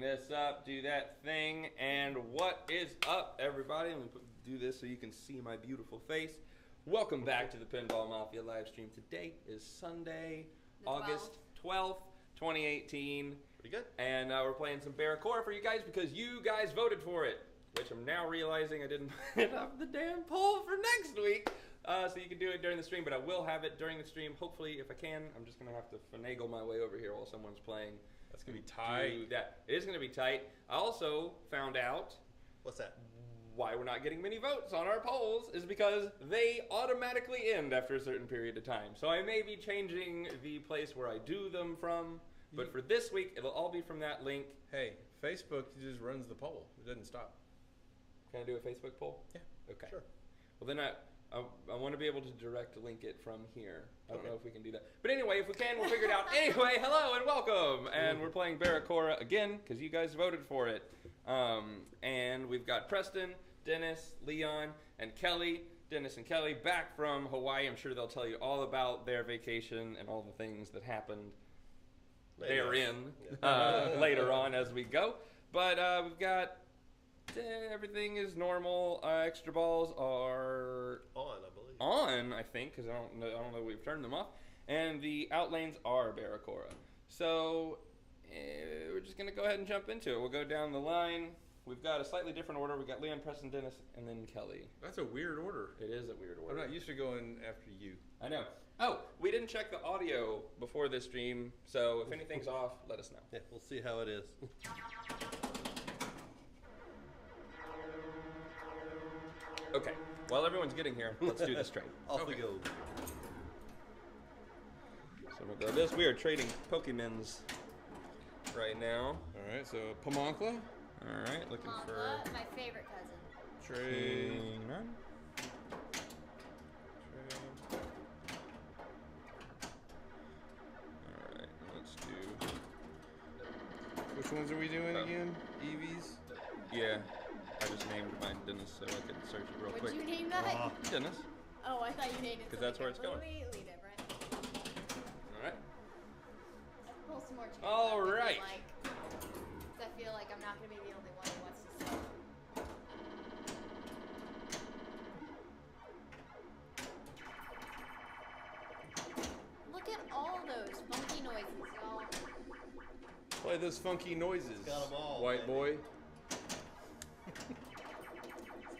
this up, do that thing, and what is up, everybody? Let me do this so you can see my beautiful face. Welcome back to the Pinball Mafia live stream. Today is Sunday, August 12th, 2018. Pretty good. And we're playing some Barracora for you guys because you guys voted for it, which I'm now realizing I didn't put up the damn poll for next week. So you can do it during the stream, but I will have it during the stream. Hopefully, if I can, I'm just going to have to finagle my way over here while someone's playing. That's going to be tight. It is going to be tight. I also found out... What's that? Why we're not getting many votes on our polls is because they automatically end after a certain period of time. So I may be changing the place where I do them from, but for this week, it'll all be from that link. Hey, Facebook just runs the poll. It doesn't stop. Can I do a Facebook poll? Yeah. Okay. Sure. Well, then I want to be able to direct link it from here. I don't know if we can do that. But anyway, if we can, we'll figure it out. Anyway, hello and welcome. And we're playing Barracora again because you guys voted for it. And we've got Preston, Dennis, Leon, and Kelly. Dennis and Kelly back from Hawaii. I'm sure they'll tell you all about their vacation and all the things that happened therein later on as we go. But we've got... everything is normal. Extra balls are on, I believe. On, I think, because I don't know we've turned them off. And the outlanes are Barracora. So we're just gonna go ahead and jump into it. We'll go down the line. We've got a slightly different order. We've got Leon, Preston, Dennis, and then Kelly. That's a weird order. It is a weird order. I'm not used to going after you. I know. Oh, we didn't check the audio before this stream, so if anything's off, let us know. Yeah, we'll see how it is. Okay, while everyone's getting here, let's do this trade. Off we go. So we'll go this. We are trading Pokemons right now. All right, so Pamonkla. All right, looking Mama, for my favorite cousin. Trade. none. Trade. All right, let's do. Which ones are we doing again? Eevees? Yeah, I just named mine Dennis so I could search it real Would quick. you name that? Dennis. Oh, I thought you named it. 'Cause that's where it's going. Completely different. All right. Pull some more. All right. I feel like I'm not going to be the only one who wants to see. Look at all those funky noises, y'all. Play those funky noises. Got 'em all, White baby. boy.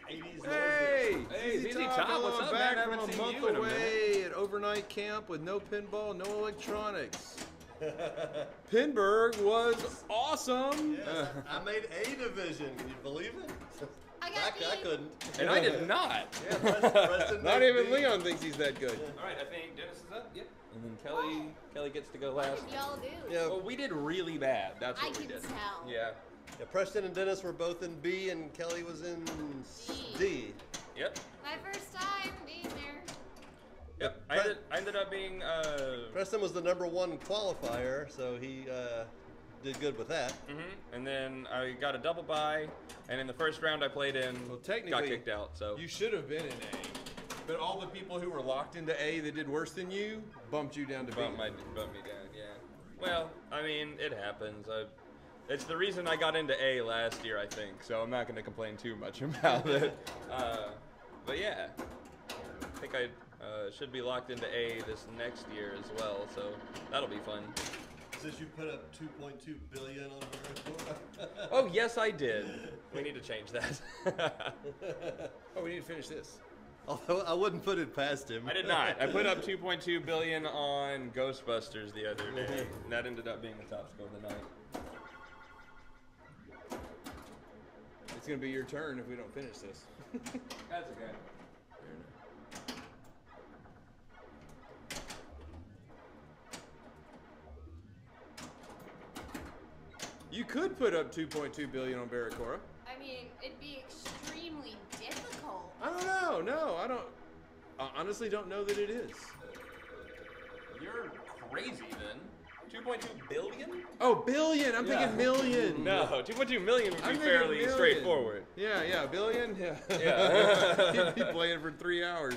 80s Hey! Hey, ZZ Top, what's up, back man? I from haven't a seen month you in a away at overnight camp with no pinball, no electronics. Pinburg was awesome. Yes, I made A division. Can you believe it? I got I B. couldn't. And I did not. Yeah, Preston Not made even B. Leon thinks he's that good. All right, I think Dennis is up. Yep. And then Kelly gets to go What last. did y'all do? Yeah, Well, we did really bad. That's I what we can did. tell. Yeah. yeah, Preston and Dennis were both in B, and Kelly was in D. Yep. My first time being there. Yep. I ended up being. Preston was the #1 qualifier, so he did good with that. And then I got a double bye, and in the first round I played in, Well, got technically, kicked out. So you should have been in A. But all the people who were locked into A that did worse than you bumped you down to B. bumped me down. Yeah. Well, I mean, it happens. It's the reason I got into A last year, I think. So I'm not going to complain too much about it. But yeah, I think I should be locked into A this next year as well. So that'll be fun. Since you put up 2.2 billion on Barracora. Oh yes, I did. We need to change that. Oh, we need to finish this. Although I wouldn't put it past him. I did not. I put up 2.2 billion on Ghostbusters the other day. And that ended up being the top score of the night. It's going to be your turn if we don't finish this. That's okay. You could put up 2.2 billion on Barracora. I mean, it'd be extremely difficult. I don't know. No, I don't. I honestly don't know that it is. You're crazy then. 2.2 billion? Oh, billion. I'm thinking million. No, 2.2 million would be I'm thinking fairly million. straightforward. Yeah, billion. Yeah. Yeah. He'd be playing for 3 hours.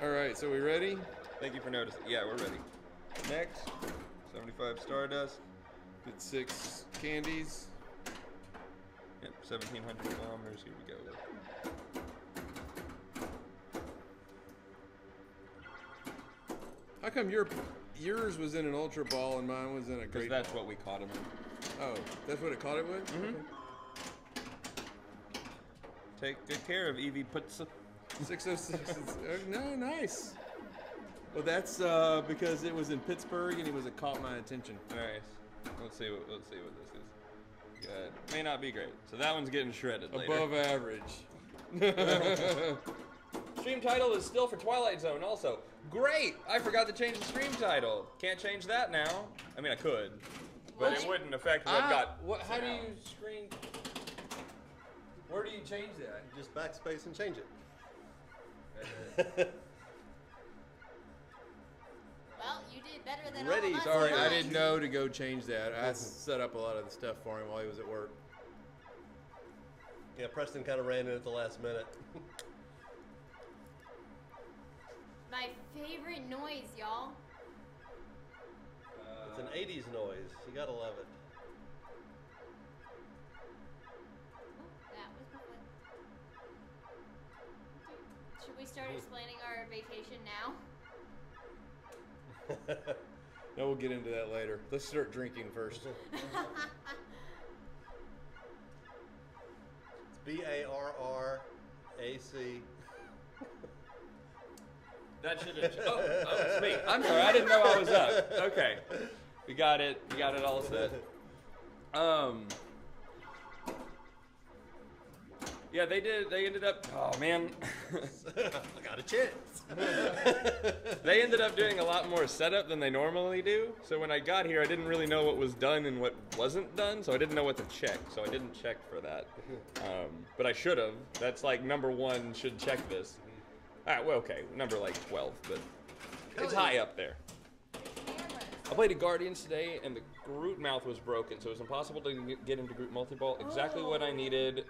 All right, so we ready? Thank you for noticing. Yeah, we're ready. Next, 75 Stardust. Get 6 candies. Yep, 1,700 kilometers. Here we go. How come yours was in an Ultra Ball and mine was in a Because Great that's Ball? what we caught him in. Oh, that's what it caught it with? Mhm. Okay. Take good care of Evie Putz. 606. No, nice. Well, that's because it was in Pittsburgh and it caught my attention. Nice. Let's see what this is. Good. May not be great. So that one's getting shredded later. Above average. Stream title is still for Twilight Zone also. Great! I forgot to change the stream title. Can't change that now. I mean, I could. But it wouldn't affect what I've got. How do you screen? Where do you change that? Just backspace and change it. Well, you did better than Ready. all of us. Sorry, I tonight. didn't know to go change that. I set up a lot of the stuff for him while he was at work. Yeah, Preston kind of ran in at the last minute. My favorite noise, y'all. It's an 80s noise. You gotta love it. Oh, that was my foot. Should we start explaining our vacation now? No, we'll get into that later. Let's start drinking first. It's BARRAC. That should have. Oh, it's me. I'm sorry. I didn't know I was up. Okay, we got it. We got it all set. Yeah, they did. They ended up. Oh man. I got a chance. They ended up doing a lot more setup than they normally do. So when I got here, I didn't really know what was done and what wasn't done. So I didn't know what to check. So I didn't check for that. But I should have. That's like number 1. Should check this. All right. Well, okay. Number like 12, but it's high up there. I played a Guardians today, and the Groot mouth was broken, so it was impossible to get into Groot multi-ball. Exactly what I needed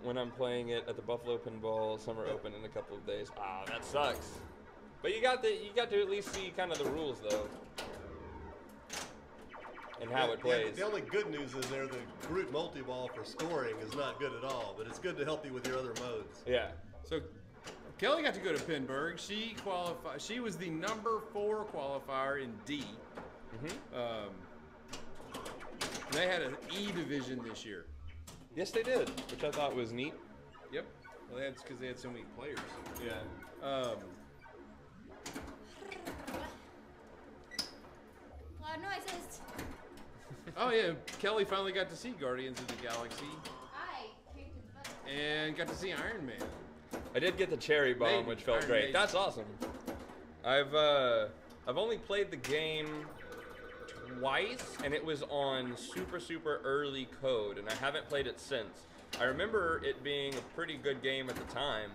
when I'm playing it at the Buffalo Pinball Summer Open in a couple of days. Ah, that sucks. But you got to at least see kind of the rules though, and how it plays. The only good news is the Groot multi-ball for scoring is not good at all, but it's good to help you with your other modes. Yeah. So Kelly got to go to Pinburg. She qualified. She was the number 4 qualifier in D. They had an E division this year. Yes, they did, which I thought was neat. Yep. Well, that's because they had so many players. Yeah. Loud noises. Oh yeah, Kelly finally got to see Guardians of the Galaxy I kicked his butt. and got to see Iron Man. I did get the cherry bomb, Maiden. which felt Iron great. Maiden. That's awesome. I've only played the game twice, and it was on super early code, and I haven't played it since. I remember it being a pretty good game at the time,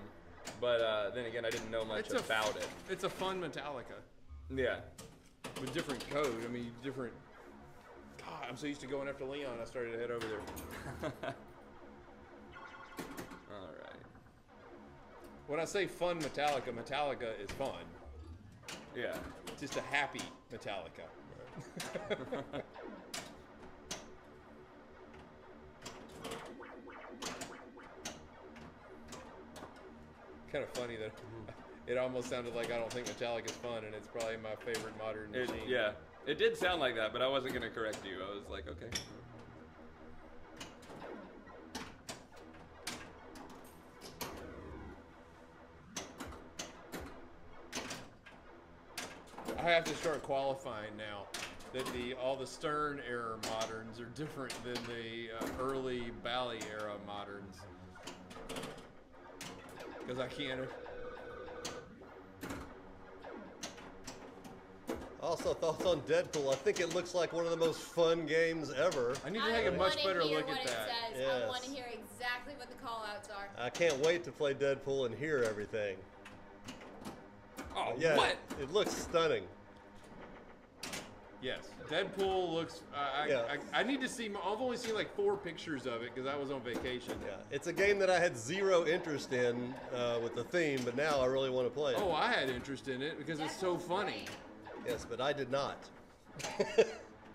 but then again, I didn't know much about it. It's a fun Metallica Yeah. with different code. I mean, different. God, I'm so used to going after Leon. I started to head over there. All right. When I say fun Metallica, Metallica is fun. Yeah. It's just a happy Metallica. Kind of funny that it almost sounded like I don't think Metallica's fun, and it's probably my favorite modern machine. Yeah. It did sound like that, but I wasn't gonna correct you. I was like, okay. I have to start qualifying now that all the Stern era moderns are different than the early Bally era moderns. Because I can't. Also, thoughts on Deadpool. I think it looks like one of the most fun games ever. I need to take a much better look at that. Says. Yes. I want to hear exactly what the call-outs are. I can't wait to play Deadpool and hear everything. Oh, Yeah, what? it looks stunning. Yes, Deadpool looks. I need to see. I've only seen like 4 pictures of it because I was on vacation. Yeah, it's a game that I had zero interest in with the theme, but now I really want to play it. Oh, I had interest in it because it's so funny. Yes, but I did not.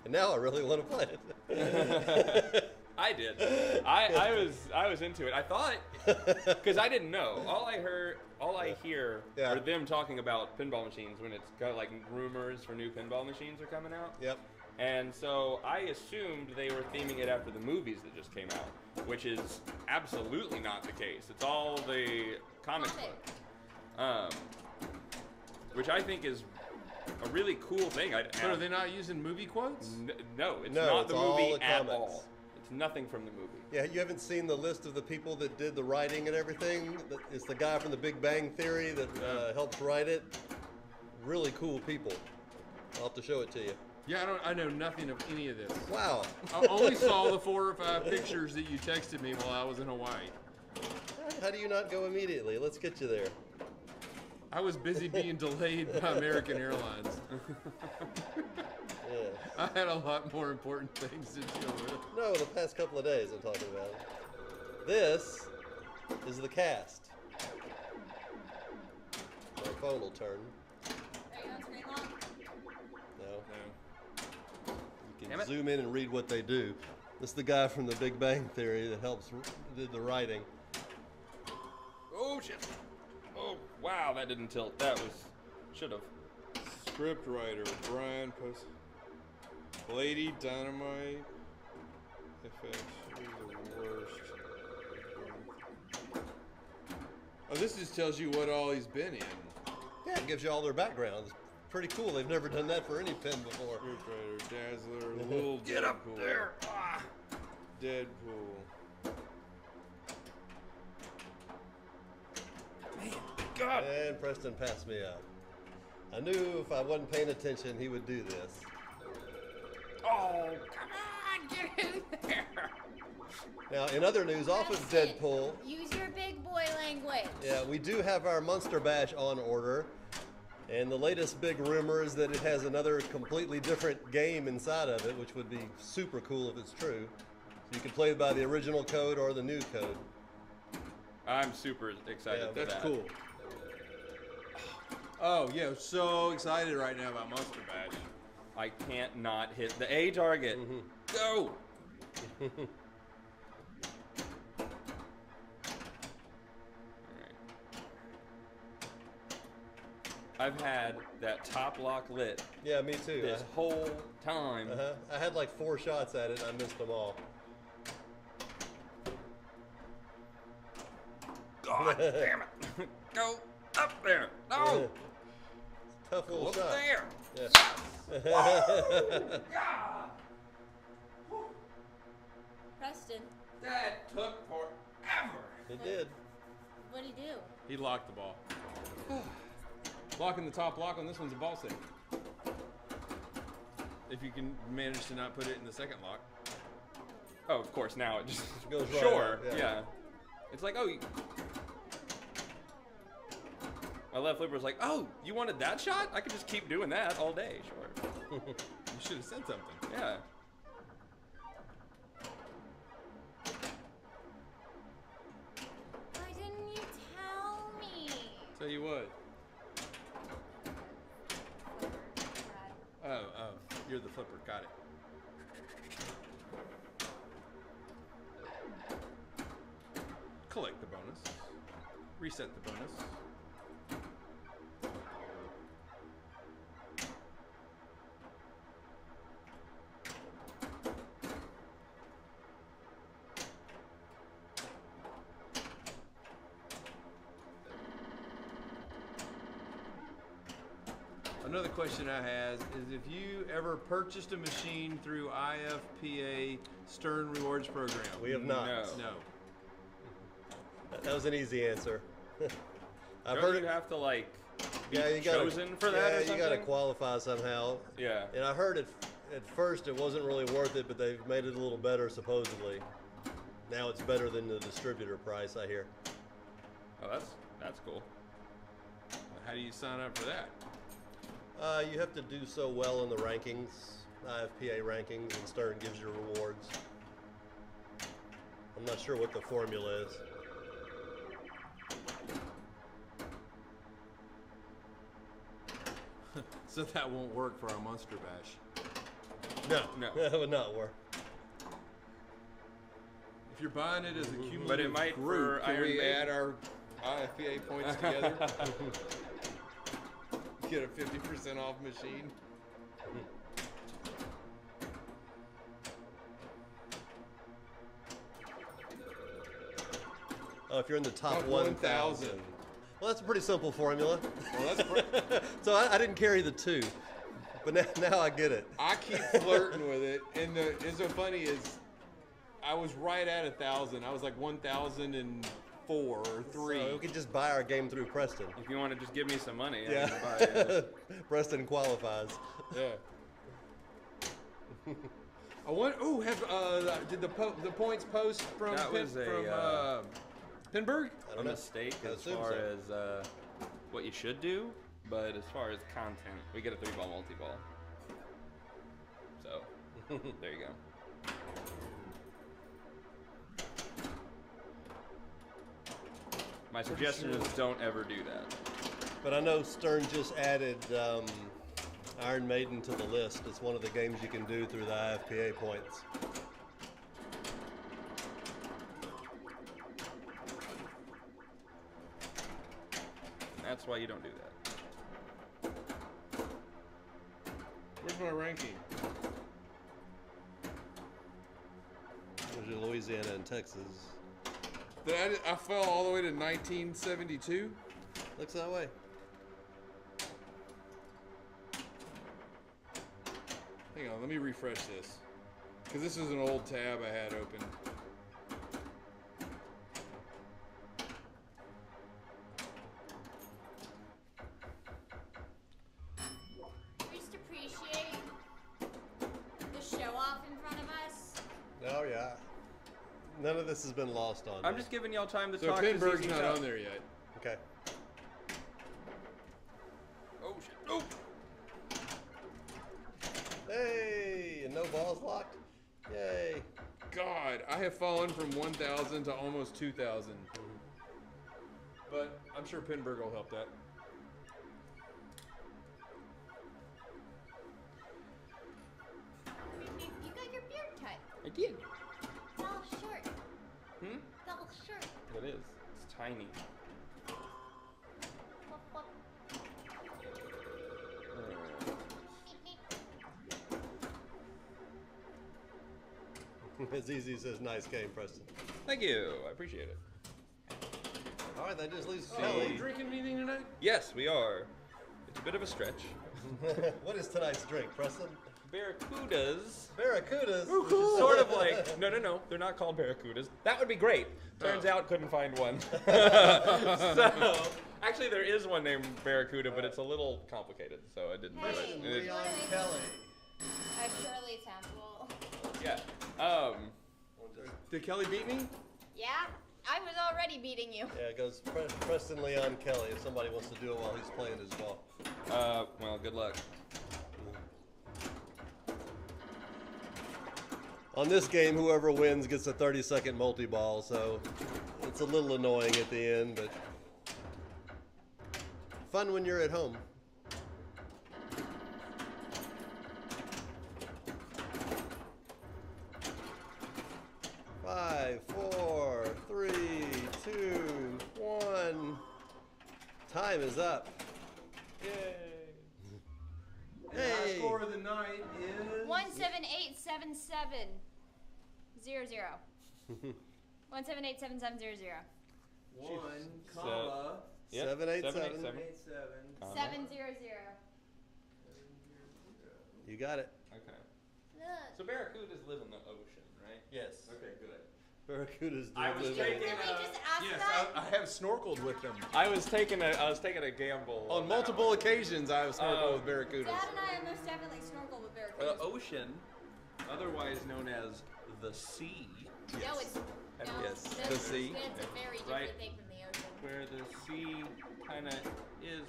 And now I really want to play it. I did. I was into it. I thought, because I didn't know. All I hear Yeah. are them talking about pinball machines when it's got like rumors for new pinball machines are coming out. Yep. And so I assumed they were theming it after the movies that just came out, which is absolutely not the case. It's all the comic book, which I think is a really cool thing. So are they not using movie quotes? No, it's No, not it's the all movie the at comics. all. It's nothing from the movie. Yeah, you haven't seen the list of the people that did the writing and everything? It's the guy from the Big Bang Theory that helped write it. Really cool people. I'll have to show it to you. Yeah, I know nothing of any of this. Wow. I only saw the 4 or 5 pictures that you texted me while I was in Hawaii. How do you not go immediately? Let's get you there. I was busy being delayed by American Airlines. Yeah. I had a lot more important things to deal with. No, the past couple of days I'm talking about. This is the cast. My phone will turn. Are you on screen lock? No. No. You Damn can it. zoom in and read what they do. This is the guy from the Big Bang Theory that did the writing. Oh shit! Oh wow, that didn't tilt. That was should have. Script writer Brian Post. Lady Dynamite. FX. The worst. Oh, this just tells you what all he's been in. Yeah, it gives you all their backgrounds. Pretty cool. They've never done that for any pin before. Script writer, Dazzler, Little Get up Deadpool. there! Ah. Deadpool. Man, God! And Preston passed me up. I knew if I wasn't paying attention, he would do this. Oh, come on, get in there! Now, in other news, off of Preston, Deadpool, Use your big boy language. yeah, we do have our Monster Bash on order. And the latest big rumor is that it has another completely different game inside of it, which would be super cool if it's true. So you can play by the original code or the new code. I'm super excited Yeah, for That's that. cool. Oh, yeah, so excited right now about Monster Bash. I can't not hit the A target. Go! I've had that top lock lit Yeah, me too. this whole time. I had like 4 shots at it and I missed them all. God damn it! Go up there! Yeah. No! Tough little Up shot. there! Yeah. Preston, That took forever. It did. what'd he do? He locked the ball. Locking the top lock on this one's a ball save. If you can manage to not put it in the second lock. Oh, of course. Now it just Goes right sure. out, yeah. Yeah. It's like, oh. My left flipper was like, oh, you wanted that shot? I could just keep doing that all day. Sure. You should have said something. Yeah. Why didn't you tell me? Tell you what. Oh, you're the flipper. Got it. Collect the bonus. Reset the bonus. Another question I has is if you ever purchased a machine through IFPA Stern Rewards Program. We have not. No. No. That was an easy answer. I've Don't heard you it. have to like be Yeah, you gotta, chosen for that or you something? got to qualify somehow. Yeah. And I heard at first it wasn't really worth it, but they've made it a little better supposedly. Now it's better than the distributor price, I hear. Oh, that's cool. How do you sign up for that? You have to do so well in the rankings, IFPA rankings, and Stern gives you rewards. I'm not sure what the formula is. So that won't work for our Monster Bash. No, No. that would not work. If you're buying it as a cumulative But it might group, for can Iron we Maiden. add our IFPA points together? Get a 50% off machine. Oh, if you're in the top Top 1,000. Well, that's a pretty simple formula. Well, that's So I didn't carry the 2, but now I get it. I keep flirting with it, and it's so funny is I was right at 1,000. I was like 1,004 or 3. So we could just buy our game through Preston. If you want to just give me some money, I Yeah. can buy it. Preston qualifies. Yeah. I want. Oh, did the points post from That was a, Pinburg? I a don't know. mistake I as assume far so. as what you should do, but as far as content, we get a 3-ball multi-ball. So, there you go. My suggestion is don't ever do that. But I know Stern just added Iron Maiden to the list. It's one of the games you can do through the IFPA points. That's why you don't do that. Where's my ranking? There's Louisiana and Texas. I fell all the way to 1972. Looks that way. Hang on, let me refresh this. Because this is an old tab I had open. We just appreciate the show off in front of us. Oh, yeah. None of this has been lost on I'm me. just giving y'all time to So talk. Pinburg's to not ZZ on there yet. Okay. Oh shit! Oh. Hey, and no balls locked? Yay. God, I have fallen from 1,000 to almost 2,000. But I'm sure Pinburg will help that. You got your beard cut. I did. It's all short. Hmm? It's all short. It is. It's tiny. Whoop, whoop. As easy says, nice game, Preston. Thank you. I appreciate it. All right, that just leaves Are we Kelly. drinking anything tonight? Yes, we are. It's a bit of a stretch. What is tonight's drink, Preston? Barracudas. Barracudas. Which is sort of like no. They're not called barracudas. That would be great. Turns out couldn't find one. So actually, there is one named Barracuda, but it's a little complicated, so I didn't do Preston it. Leon Kelly. Shirley Temple. Yeah. Did Kelly beat me? Yeah, I was already beating you. Yeah, it goes Preston Leon Kelly if somebody wants to do it while he's playing as well. Well, good luck. On this game, whoever wins gets a 30-second multi-ball, so it's a little annoying at the end, but fun when you're at home. Five, four, three, two, one. Time is up. Yay. Hey. Our score of the night is 1787700. 1787700. 1, Yep, 787. 787. 700. You got it. Okay. Look. So barracudas live in the ocean, right? Yes. Okay, good. Barracudas do I was live taking in. Did we just ask Yes, that? I have snorkeled with them. I was taking a gamble. On multiple occasions, I have snorkeled with barracudas. Dad and I almost definitely snorkel with barracudas. Ocean, otherwise known as the sea, No, it's no. Yes, that's- the sea. That's a very different Right. thing from the ocean. where the sea kind of is.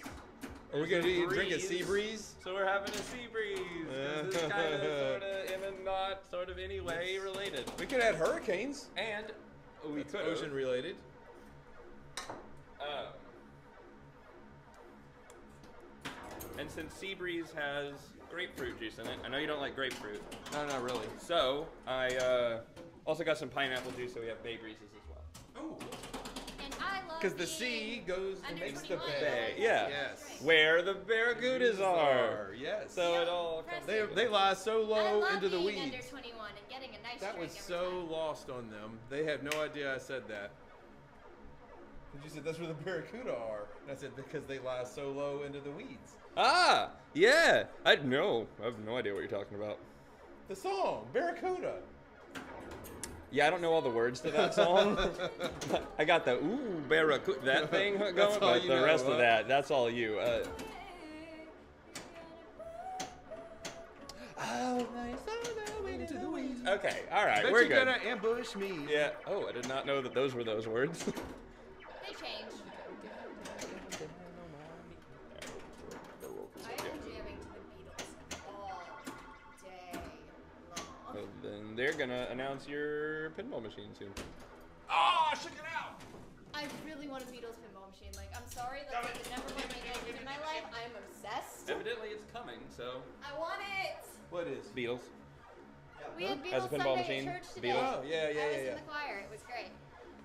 Are we there's going a to drink a sea breeze. breeze? So we're having a sea breeze. 'Cause it's kind of, sort of, in a not sort of any way related. We could add hurricanes. And we That's could ocean related. And since sea breeze has grapefruit juice in it, I know you don't like grapefruit. No, not really. So I Also got some pineapple juice, so we have Bay Breezes as well. Oh. And I love Because the being sea goes and under makes the 21. bay. Yeah. Yes. Where the barracudas are. Yes. So it all Press comes They, together. they lie so I low love into the being weeds. under 21 and getting a nice That was drink so every time. lost on them. They had no idea I said that. And you said that's where the barracuda are. And I said because they lie so low into the weeds. Ah, yeah. I have no idea what you're talking about. The song, Barracuda. Yeah, I don't know all the words to that song. I got the ooh barracuda that thing going, That's all but you the know, rest huh? of that's all you. Okay, all right, Bet we're you're good. gonna ambush me. Yeah. Oh, I did not know that those were those words. They change. I am jamming to the Beatles all day long. Well, then they're gonna announce your pinball machine soon. Oh, check it out. I really want a Beatles pinball machine. Like, I'm sorry, that's like the number one thing I did in my life. I'm obsessed. Evidently, it's coming. So I want it. What is? Beatles. We had As a Beatles pinball Sunday machine, at church today. Beatles. Oh, yeah, I was yeah. in the choir. It was great.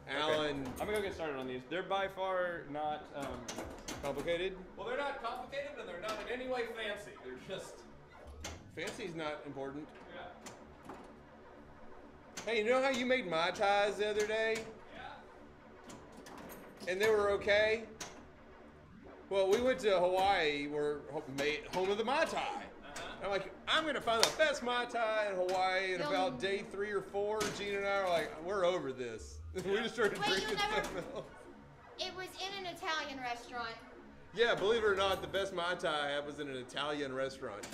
Alan, I'm gonna go get started on these. They're by far not. complicated? Well, they're not complicated, and they're not in any way fancy. They're just. Fancy's not important. Yeah. Hey, you know how you made Mai Tais the other day? Yeah. And they were okay? Well, we went to Hawaii, we're home of the Mai Tai. I'm like, I'm going to find the best Mai Tai in Hawaii, and about day 3 or 4, Gina and I are like, we're over this. We just started Wait, you drinking never- something else. It was in an Italian restaurant. Yeah, believe it or not, the best Mai Tai I had was in an Italian restaurant.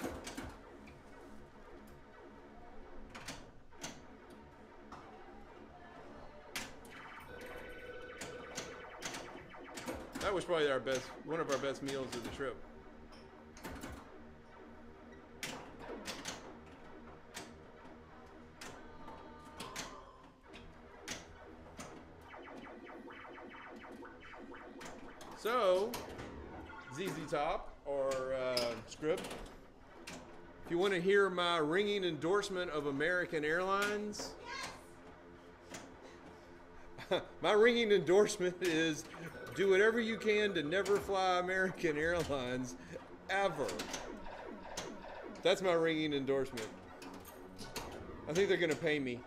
That was probably one of our best meals of the trip. So, ZZ Top or Script, if you want to hear my ringing endorsement of American Airlines, my ringing endorsement is do whatever you can to never fly American Airlines ever. That's my ringing endorsement. I think they're going to pay me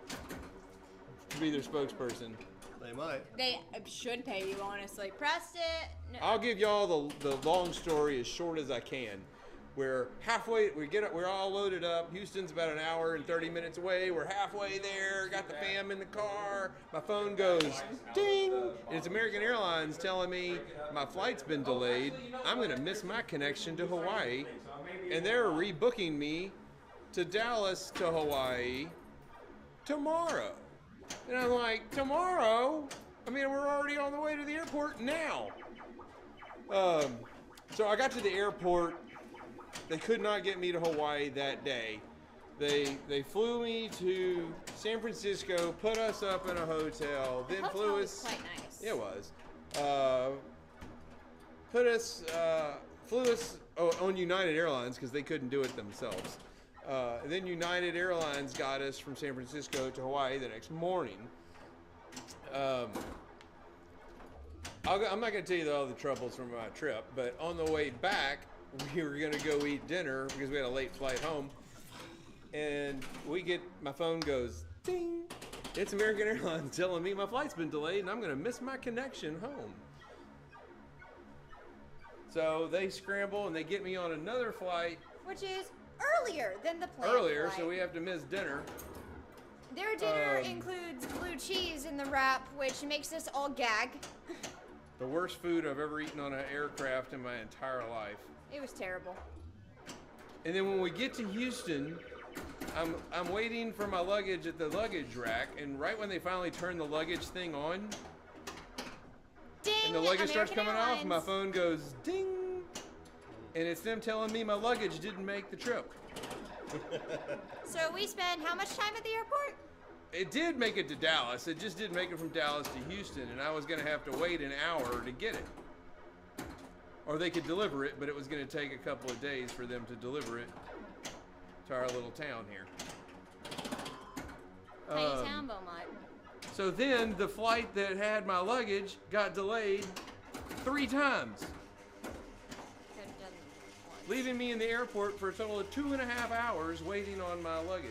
to be their spokesperson. They might. They should pay you, honestly. Pressed it. No. I'll give y'all the long story as short as I can. We're halfway. We're all loaded up. Houston's about an hour and 30 minutes away. We're halfway there. Got the fam in the car. My phone goes ding. And it's American Airlines telling me my flight's been delayed. I'm gonna miss my connection to Hawaii, and they're rebooking me to Dallas to Hawaii tomorrow. And I'm like, tomorrow? I mean, we're already on the way to the airport now. So I got to the airport. They could not get me to Hawaii that day. They flew me to San Francisco, put us up in a hotel, then The flew hotel was us. quite nice. It was. Flew us on United Airlines because they couldn't do it themselves. Then United Airlines got us from San Francisco to Hawaii the next morning. I'm not going to tell you all the troubles from my trip, but on the way back, we were going to go eat dinner because we had a late flight home. And my phone goes, ding. It's American Airlines telling me my flight's been delayed and I'm going to miss my connection home. So they scramble and they get me on another flight Which is earlier than the plane. earlier, flight. so we have to miss dinner. Their dinner includes blue cheese in the wrap, which makes us all gag. The worst food I've ever eaten on an aircraft in my entire life. It was terrible. And then when we get to Houston, I'm waiting for my luggage at the luggage rack, and right when they finally turn the luggage thing on, Ding! and the luggage starts American coming off, my Airlines. phone goes ding, and it's them telling me my luggage didn't make the trip. So we spent how much time at the airport? It did make it to Dallas. It just didn't make it from Dallas to Houston, and I was going to have to wait an hour to get it. Or they could deliver it, but it was going to take a couple of days for them to deliver it to our little town here. How you sound, Beaumont? So then the flight that had my luggage got delayed 3 times, Could've done it once. leaving me in the airport for a total of 2.5 hours waiting on my luggage.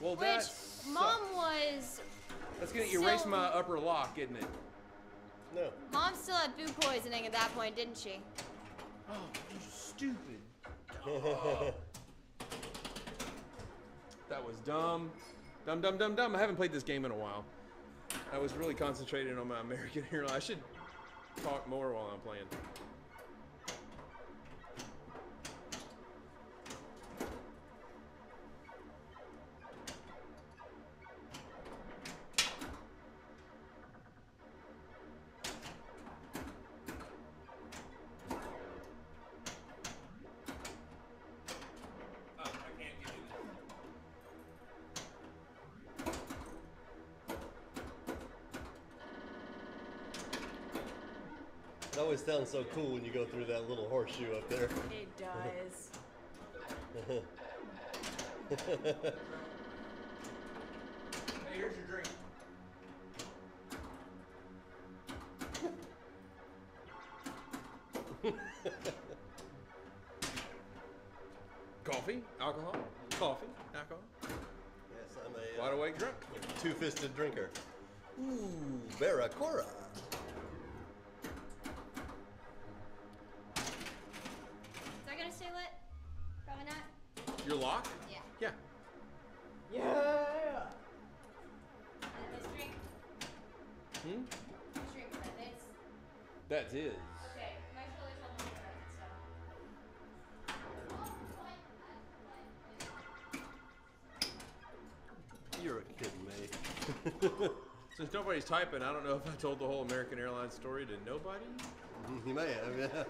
Well, Which that's Mom was. that's gonna erase still- my upper lock, isn't it? No. Mom still had food poisoning at that point, didn't she? Oh, you stupid. That was dumb. Dumb. I haven't played this game in a while. I was really concentrating on my American Airlines. I should talk more while I'm playing. It always sounds so cool when you go through that little horseshoe up there. It does. Hey, here's your drink. Coffee, alcohol, coffee, alcohol. Yes, I'm a Wide awake drunk. two-fisted drinker. Ooh, Barracora. Is that gonna stay lit? Probably not. Your lock? Yeah. Yeah. Yeah. This drink. Hmm? This drink is that this. That's his. Okay. My shoulders on the so. You're kidding me. Since nobody's typing, I don't know if I told the whole American Airlines story to nobody. You may have, yeah.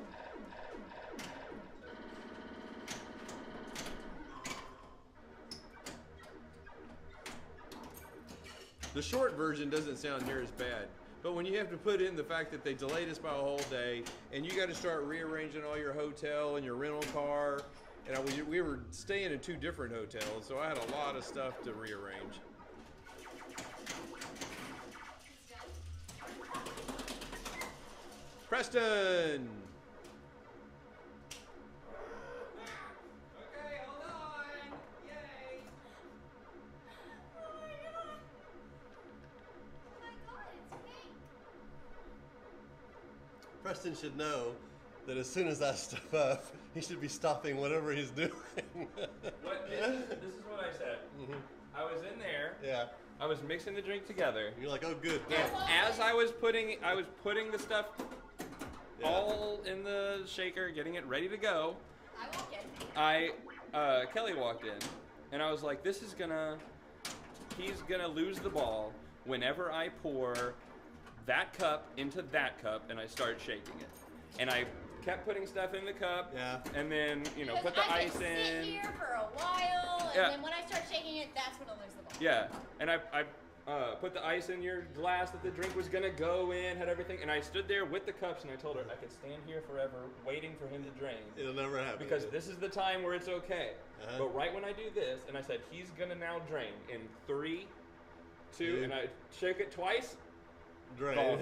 The short version doesn't sound near as bad. But when you have to put in the fact that they delayed us by a whole day, and you got to start rearranging all your hotel and your rental car, and we were staying in 2 different hotels, so I had a lot of stuff to rearrange. Preston! Okay, hold on. Yay. Oh my god. Oh my god, it's pink. Preston should know that as soon as I step up, he should be stopping whatever he's doing. What, this is what I said. I was in there. Yeah. I was mixing the drink together. You're like, oh, good. And as I was putting the stuff Yeah. all in the shaker, getting it ready to go, I won't get Kelly walked in, and I was like, he's gonna lose the ball whenever I pour that cup into that cup and I start shaking it. And I kept putting stuff in the cup, Yeah. and then, Because put the I ice can sit in. here for a while, and Yeah. then when I start shaking it, that's when I'll lose the ball. Yeah, and I put the ice in your glass that the drink was gonna go in, had everything, and I stood there with the cups, and I told her I could stand here forever waiting for him to drain. It'll never happen. Because this is the time where it's okay. Uh-huh. But right when I do this, and I said, he's gonna now drain in 3, 2, Yeah. and I shake it twice, Drain. Golf.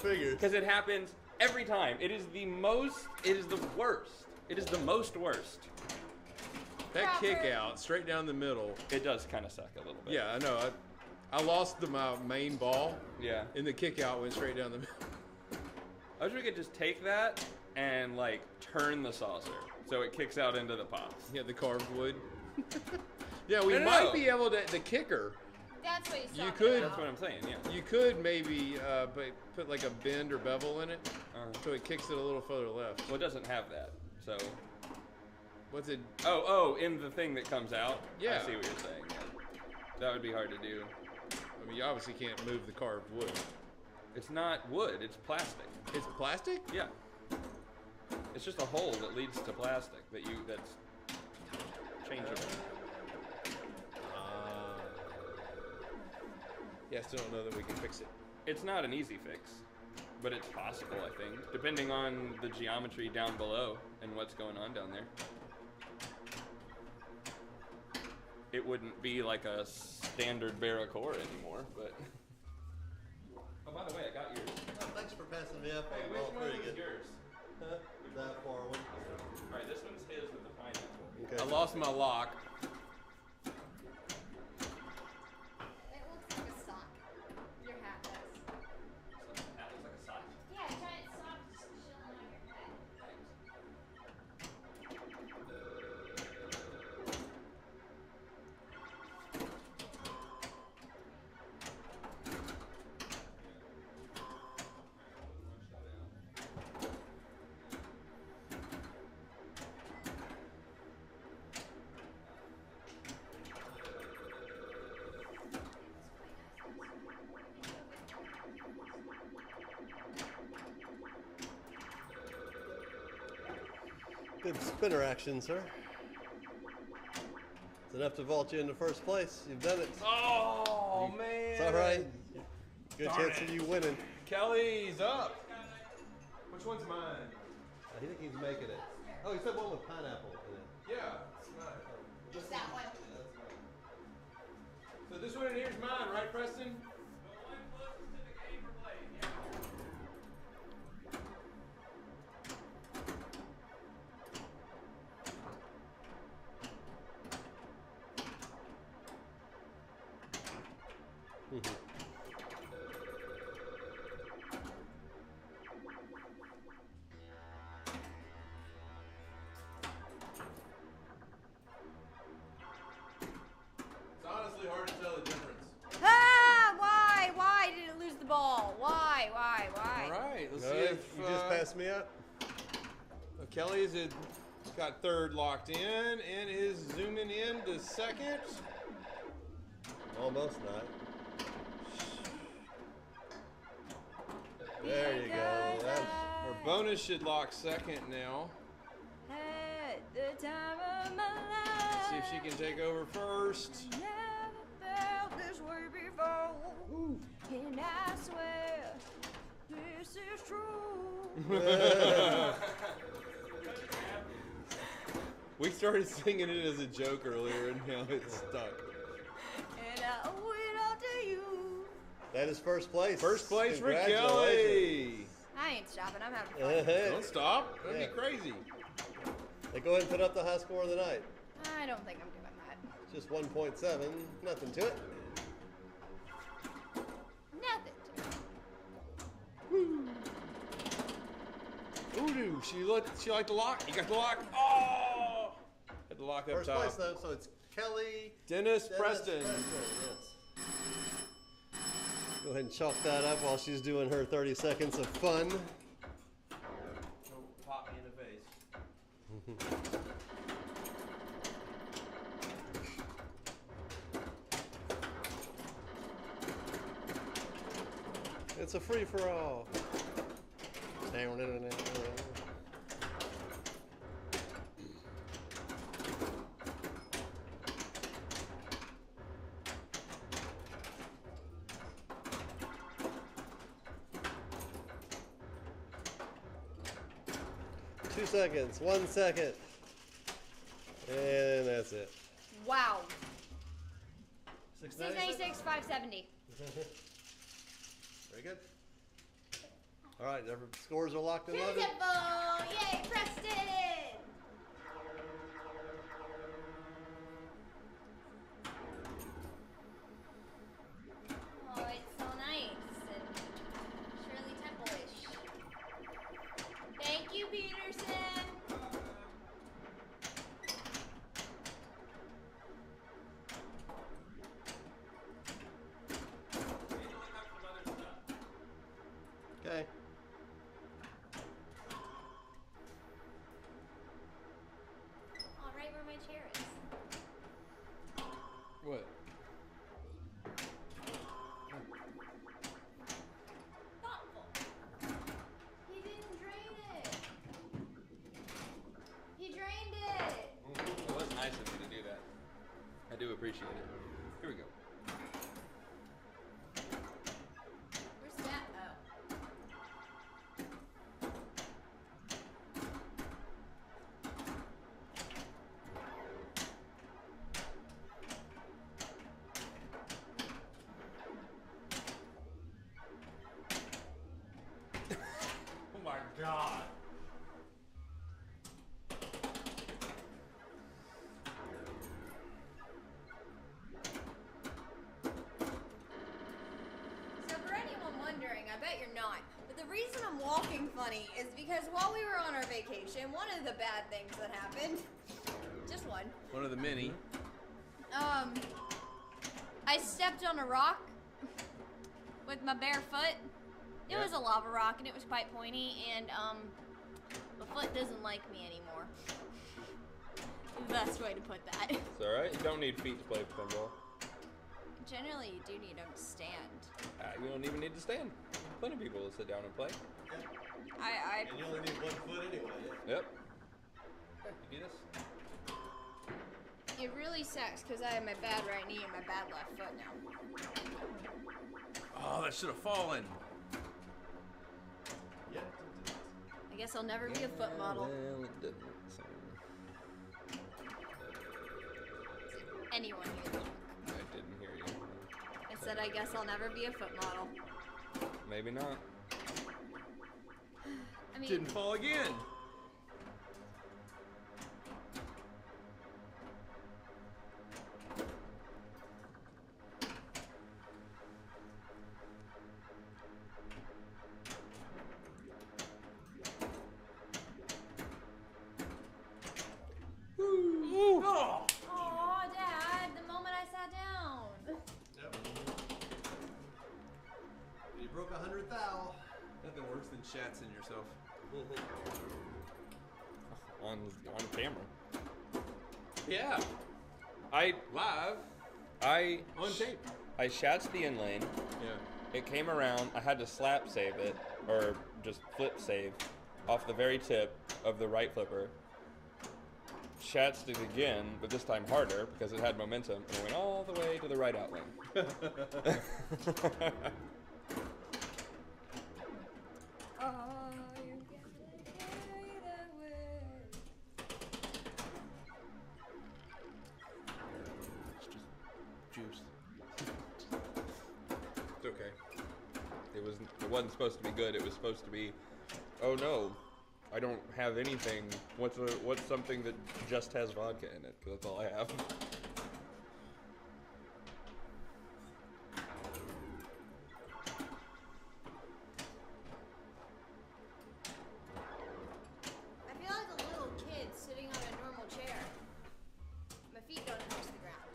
Figures. because it happens every time. It is the worst. It is the most worst. That Proper. kick out straight down the middle. It does kind of suck a little bit. Yeah, I know. I lost my main ball, Yeah. and the kick out went straight down the middle. I wish we could just take that and, turn the saucer so it kicks out into the pops. Yeah, the carved wood. Yeah, we No. might be able to. The kicker, That's what he's You talking could- That's about. what I'm saying, yeah. you could maybe put like a bend or bevel in it, so it kicks it a little further left. Well, it doesn't have that, so... What's it? Oh, in the thing that comes out? Yeah. I see what you're saying. Yeah. That would be hard to do. I mean, you obviously can't move the carved wood. It's not wood, it's plastic. It's plastic? Yeah. It's just a hole that leads to plastic that's changeable. Yeah, I still don't know that we can fix it. It's not an easy fix, but it's possible, I think, depending on the geometry down below and what's going on down there. it wouldn't be like a standard Barracora anymore. But oh, by the way, I got yours. Oh, thanks for passing me up Hey, on which all one three was again. yours? Huh? That far one. All right, this one's his with the pineapple. Okay. I lost my lock. It looks like a sock. Your hat does. So that looks like a sock. Yeah, a giant sock just chilling on your head. Good spinner action, sir. It's enough to vault you into first place. You've done it. Oh man! It's all right. Good Darn chance it. of you winning. Kelly's up. Which one's mine? I think he's making it. Oh, he said one with pineapple in it. Yeah, it's mine. Just that one. So this one in here is mine, right, Preston? It's honestly hard to tell the difference. Ah! Why did it lose the ball? Why? All right, let's see No, if you just passed me up. Kelly's got third locked in and is zooming in to second. Almost not. There you go. That's, Her bonus should lock second now. At the time of my Let's see if she life, can take over first. never felt this way before. And I swear, this is true. We started singing it as a joke earlier, and now it's stuck. And I owe it all to you. that is first place. First place for Congratulations. Kelly. I ain't stopping. I'm having fun. Don't stop. That'd Yeah. be crazy. Hey, go ahead and put up the high score of the night. I don't think I'm doing that. It's just 1.7. Nothing to it. Nothing. Voodoo. She liked the lock. You got the lock. Oh! Had the lock up First top. place, though, so it's Kelly. Dennis Preston. Yes. Go ahead and chalk that up while she's doing her 30 seconds of fun. Don't pop me in the face. It's a free-for-all. 2 seconds, 1 second. And that's it. Wow. 696? 696, 570. Very good. All right, the scores are locked and loaded. Beautiful! Yay, Preston! Oh, it's so nice and Shirley Temple-ish. Thank you, Peterson. Okay. All right, where my chair is. What? Thoughtful. He didn't drain it. He drained it. It was nice of you to do that. I do appreciate it. Here we go. Where's that? Oh. God. So for anyone wondering, I bet you're not, but the reason I'm walking funny is because while we were on our vacation, one of the bad things that happened, just one, One of the many. I stepped on a rock with my bare foot. It was a lava rock and it was quite pointy, and my foot doesn't like me anymore. The best way to put that. It's alright. You don't need feet to play pinball. Generally, you do need them to stand. You don't even need to stand. Plenty of people will sit down and play. I And you only need 1 foot anyway. Yep. Okay, you do this. It really sucks because I have my bad right knee and my bad left foot now. Oh, that should have fallen. Yep. I guess I'll never be a foot model. Well, it didn't. So. Anyone here? I didn't hear you. I said I guess I'll never be a foot model. Maybe not. I mean, Didn't fall again. Oh. aw, Dad, the moment I sat down. Yep. You broke 100 thou. Nothing worse than shatzing yourself. On camera. Yeah. I Live. On tape. I shats the in lane. Yeah. It came around. I had to slap save it, or just flip save, off the very tip of the right flipper. Shatsed it again, but this time harder because it had momentum, and it went all the way to the right out lane. Oh, you gotta carry that way. It's just juice. It's okay. It wasn't supposed to be good. It was supposed to be, oh no, I don't have anything. What's something that just has vodka in it? Because that's all I have. I feel like a little kid sitting on a normal chair. My feet don't touch the ground.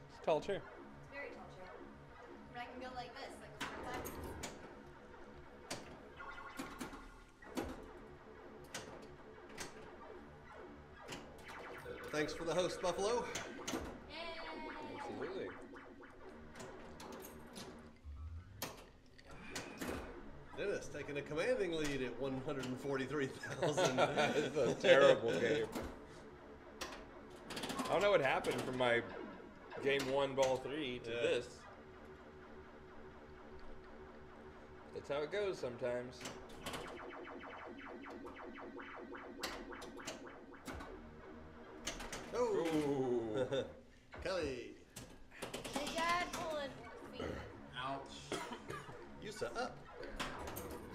It's a tall chair. It's a very tall chair. But I can go like this, like a front. Thanks for the host, Buffalo. Absolutely. Dennis taking a commanding lead at 143,000. It's a terrible game. I don't know what happened from my game 1 ball 3 to this. That's how it goes sometimes. Oh, Kelly. Hey, Dad, pulling feet. Ouch. You set up.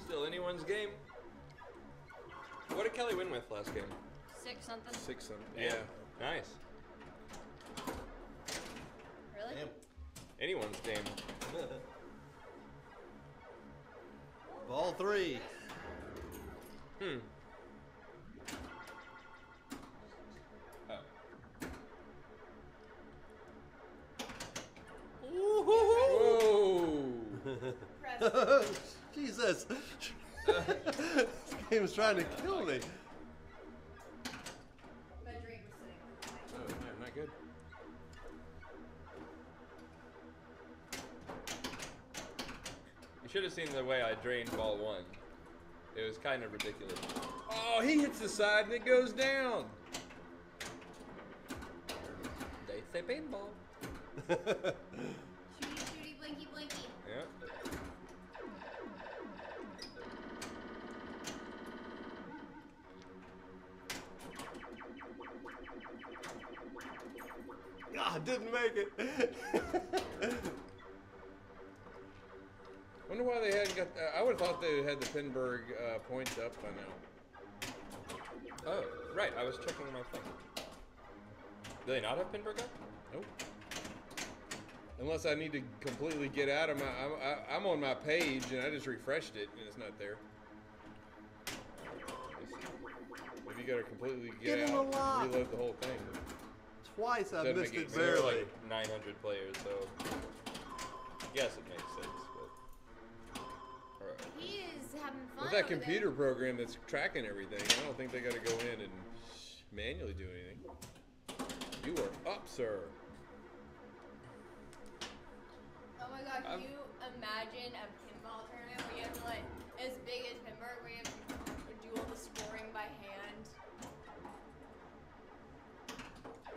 Still anyone's game. What did Kelly win with last game? 6 something. 6 something. Yeah. Nice. Really? Damn. Anyone's game. Ball 3. Hmm. Whoa. Jesus. This game's trying to kill me. My drink was sitting on the mic. Oh, man, not good. You should have seen the way I drained ball 1. It was kind of ridiculous. Oh, he hits the side and it goes down. They say paintball. Shooty, shooty, blinky, blinky. Yep. God, didn't make it. Wonder why they hadn't got I would have thought they had the Pinburg points up by now. Oh, right. I was checking my phone. Do they not have Pinball up? Nope. Unless I need to completely get out of my... I'm on my page, and I just refreshed it, and it's not there. Maybe you got to completely get Give him out a lock. and reload the whole thing. Twice I Doesn't missed make it any There are barely. like 900 players, so yes, it makes sense. But all right. He is having fun. With that over computer there. program that's tracking everything, I don't think they got to go in and manually do anything. You are up, sir. Oh my god, can you imagine a pinball tournament where you have to, like, as big as Pinburg, where you have to do all the scoring by hand?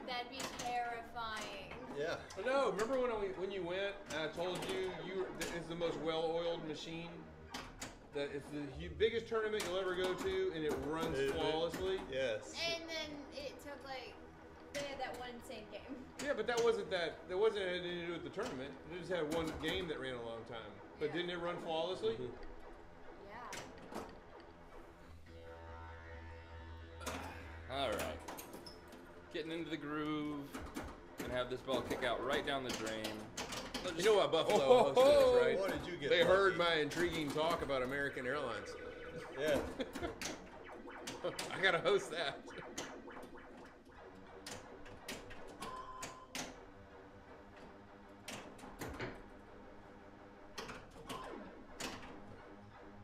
That'd be terrifying. Yeah. But no, remember when you went and I told you it's the most well-oiled machine? That it's the biggest tournament you'll ever go to, and it runs flawlessly. Yes. And then it took, like, they had that one insane game. Yeah, but that wasn't anything to do with the tournament. It just had one game that ran a long time. But Yeah. didn't it run flawlessly? Yeah. All right. Getting into the groove. Gonna have this ball kick out right down the drain. You know what Buffalo hosted is, right? Boy, did you get They lucky. heard my intriguing talk about American Airlines. Yeah. I gotta host that.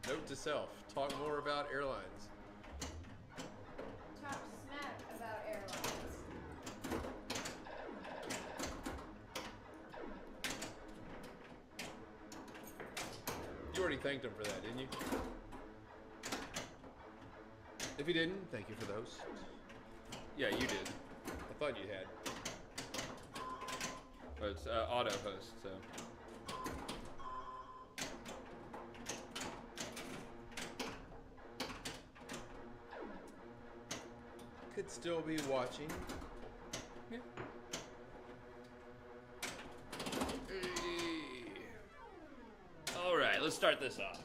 Note to self: talk more about airlines. Talk smack about airlines. You already thanked him for that, didn't you? If you didn't, thank you for the host. Yeah, you did. I thought you had. But it's auto host, so. Could still be watching. Yeah. All right, let's start this off.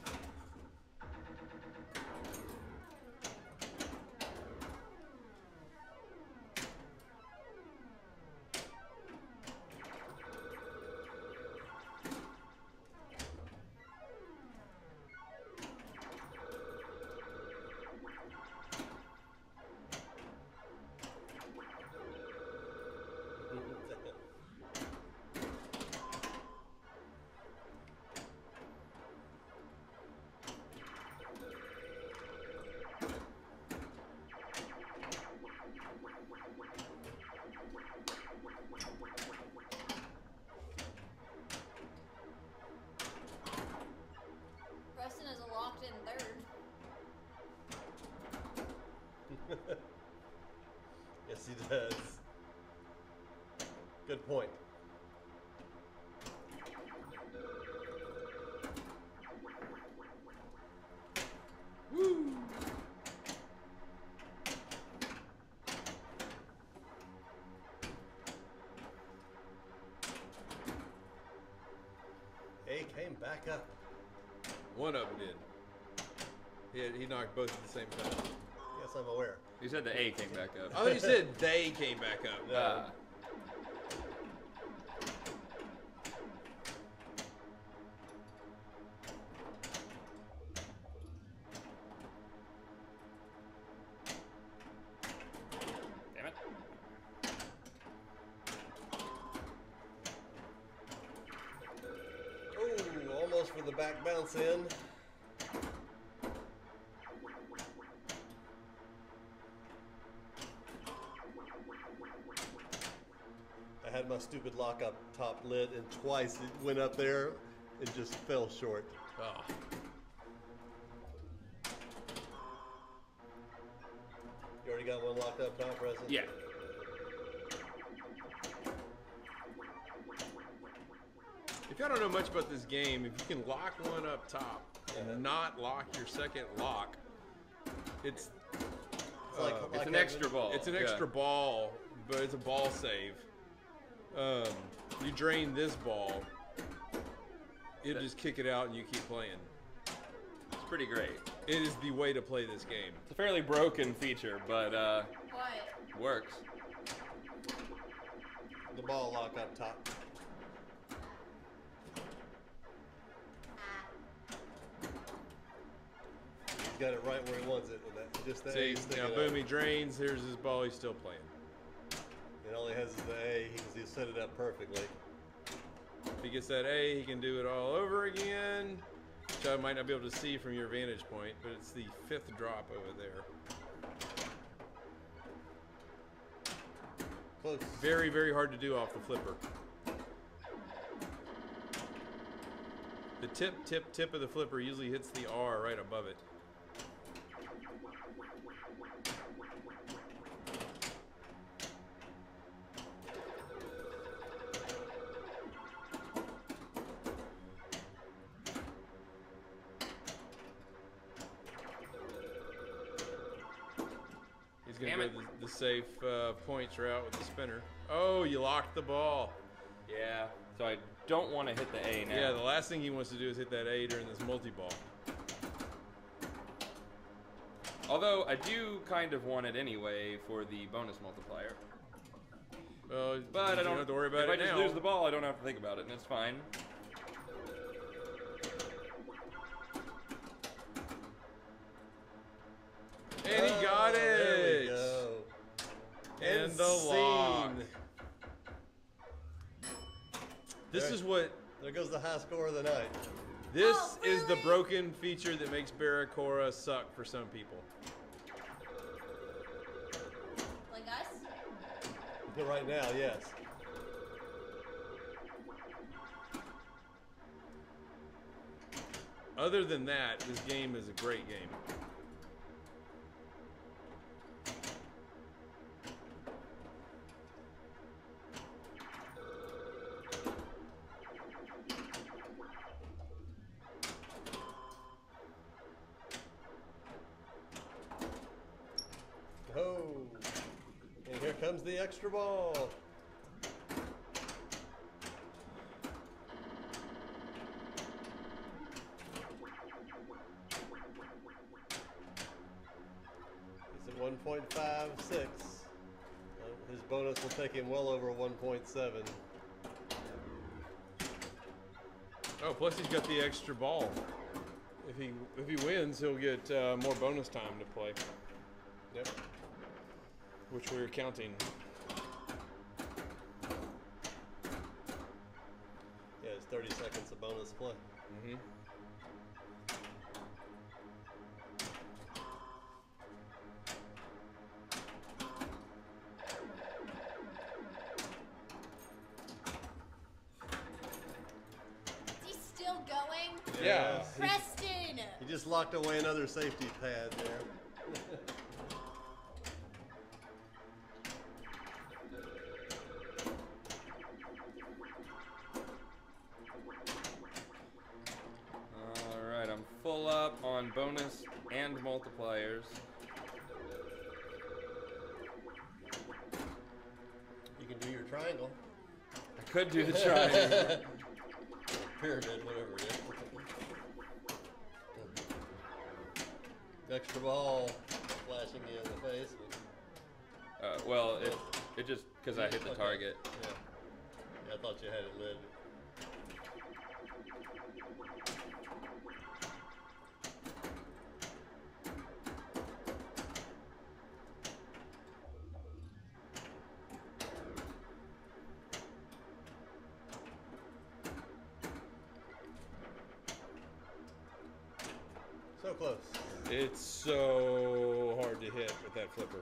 Preston is a locked in third. Yes, he does. Good point. Woo! A came back up. One of them did. He knocked both at the same time. Yes, I'm aware. You said the A came back up. I thought you said they came back up. No. Damn it. Oh, almost for the back bounce in. I had my stupid lock up top lit, and twice it went up there and just fell short. Oh. You already got one locked up top, Preston? Yeah. If y'all don't know much about this game, if you can lock one up top and not lock your second lock, it's It's like, It's like an having- extra ball. it's an Yeah. extra ball, but it's a ball save. You drain this ball, it'll just kick it out and you keep playing. pretty great. It is the way to play this game. It's a fairly broken feature, but What? works. The ball lock up top. He's got it right where he wants it. With that, just the See, A sticking now out. boom, he drains. Here's his ball. He's still playing. And all he has is the A. He's set it up perfectly. If he gets that A, he can do it all over again. Which I might not be able to see from your vantage point, but it's the 5th drop over there. Close. Very, very hard to do off the flipper. The tip of the flipper usually hits the R right above it. He's going to go the safe points route with the spinner. Oh, you locked the ball. Yeah. So I don't want to hit the A now. Yeah, the last thing he wants to do is hit that A during this multi-ball. Although I do kind of want it anyway for the bonus multiplier. Well, But I you don't have to worry about if it I just now. lose the ball, I don't have to think about it, and it's fine. And he got it. There we go. And the lock. This is what. There goes the high score of the night. This Oh, is the really? broken feature that makes Barracora suck for some people. Like us? Right now, yes. Other than that, this game is a great game. Oh, and here comes the extra ball. He's at 1.56. His bonus will take him well over 1.7. Oh, plus he's got the extra ball. If he wins, he'll get more bonus time to play, Yep. which we're counting. Yeah, it's 30 seconds of bonus play. Mm-hmm. Is he still going? Yeah. Preston! He just locked away another safety pad there. Alright, I'm full up on bonus and multipliers. You can do your triangle. I could do the triangle. Pyramid, whatever it is. Extra ball flashing you in the face. Well, it just because I hit the Okay. target. Yeah, I thought you had it lit. So close. It's so hard to hit with that flipper.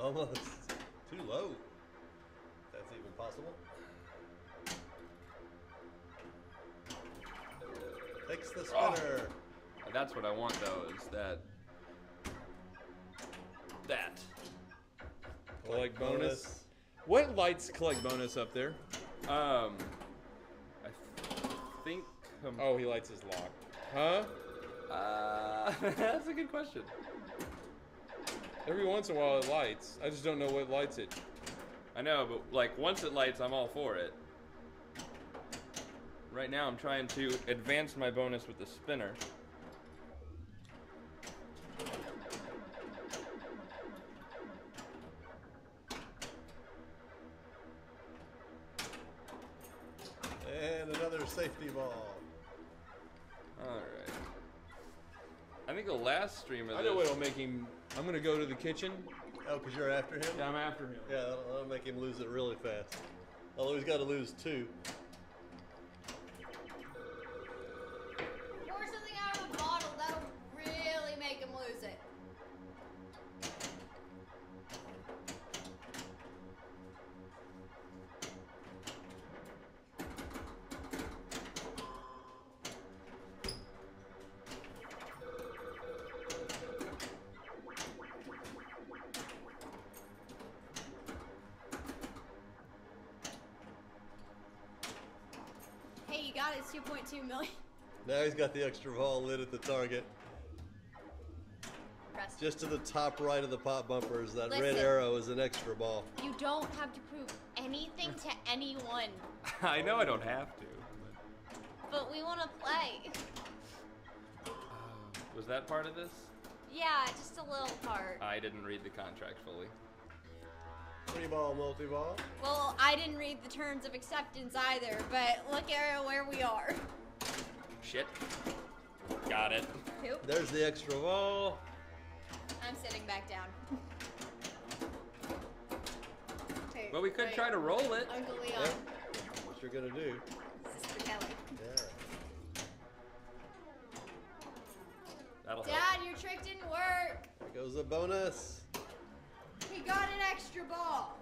Almost too low. If that's even possible. Takes the spinner. That's what I want though, is that. Collect bonus. What lights collect bonus up there? I think. Oh, he lights his lock. Huh? That's a good question. Every once in a while it lights. I just don't know what lights it. I know, but like once it lights, I'm all for it. Right now I'm trying to advance my bonus with the spinner. And another safety ball. Alright. I think the last stream of I this... know what'll make him. I'm gonna go to the kitchen. Oh, because you're after him? Yeah, I'm after him. Yeah, that'll make him lose it really fast. Although he's got to lose 2. Pour something out of a bottle. That'll really make him lose it. Hey, you got it. It's 2.2 million. Now he's got the extra ball lit at the target. Rest. Just to the top right of the pop bumpers, that red Listen. arrow is an extra ball. You don't have to prove anything to anyone, I know I don't have to. but we want to play. Was that part of this? Yeah, just a little part. I didn't read the contract fully. 3-ball, multi-ball. Well, I didn't read the terms of acceptance either, but look at where we are. Shit. Got it. Poop. There's the extra ball. I'm sitting back down. Hey, But we could wait. try to roll it. Uncle Leon. Yep. What you're gonna do? Sister Kelly. Yeah. That'll help. Dad, your trick didn't work. There goes a bonus. He got an extra ball.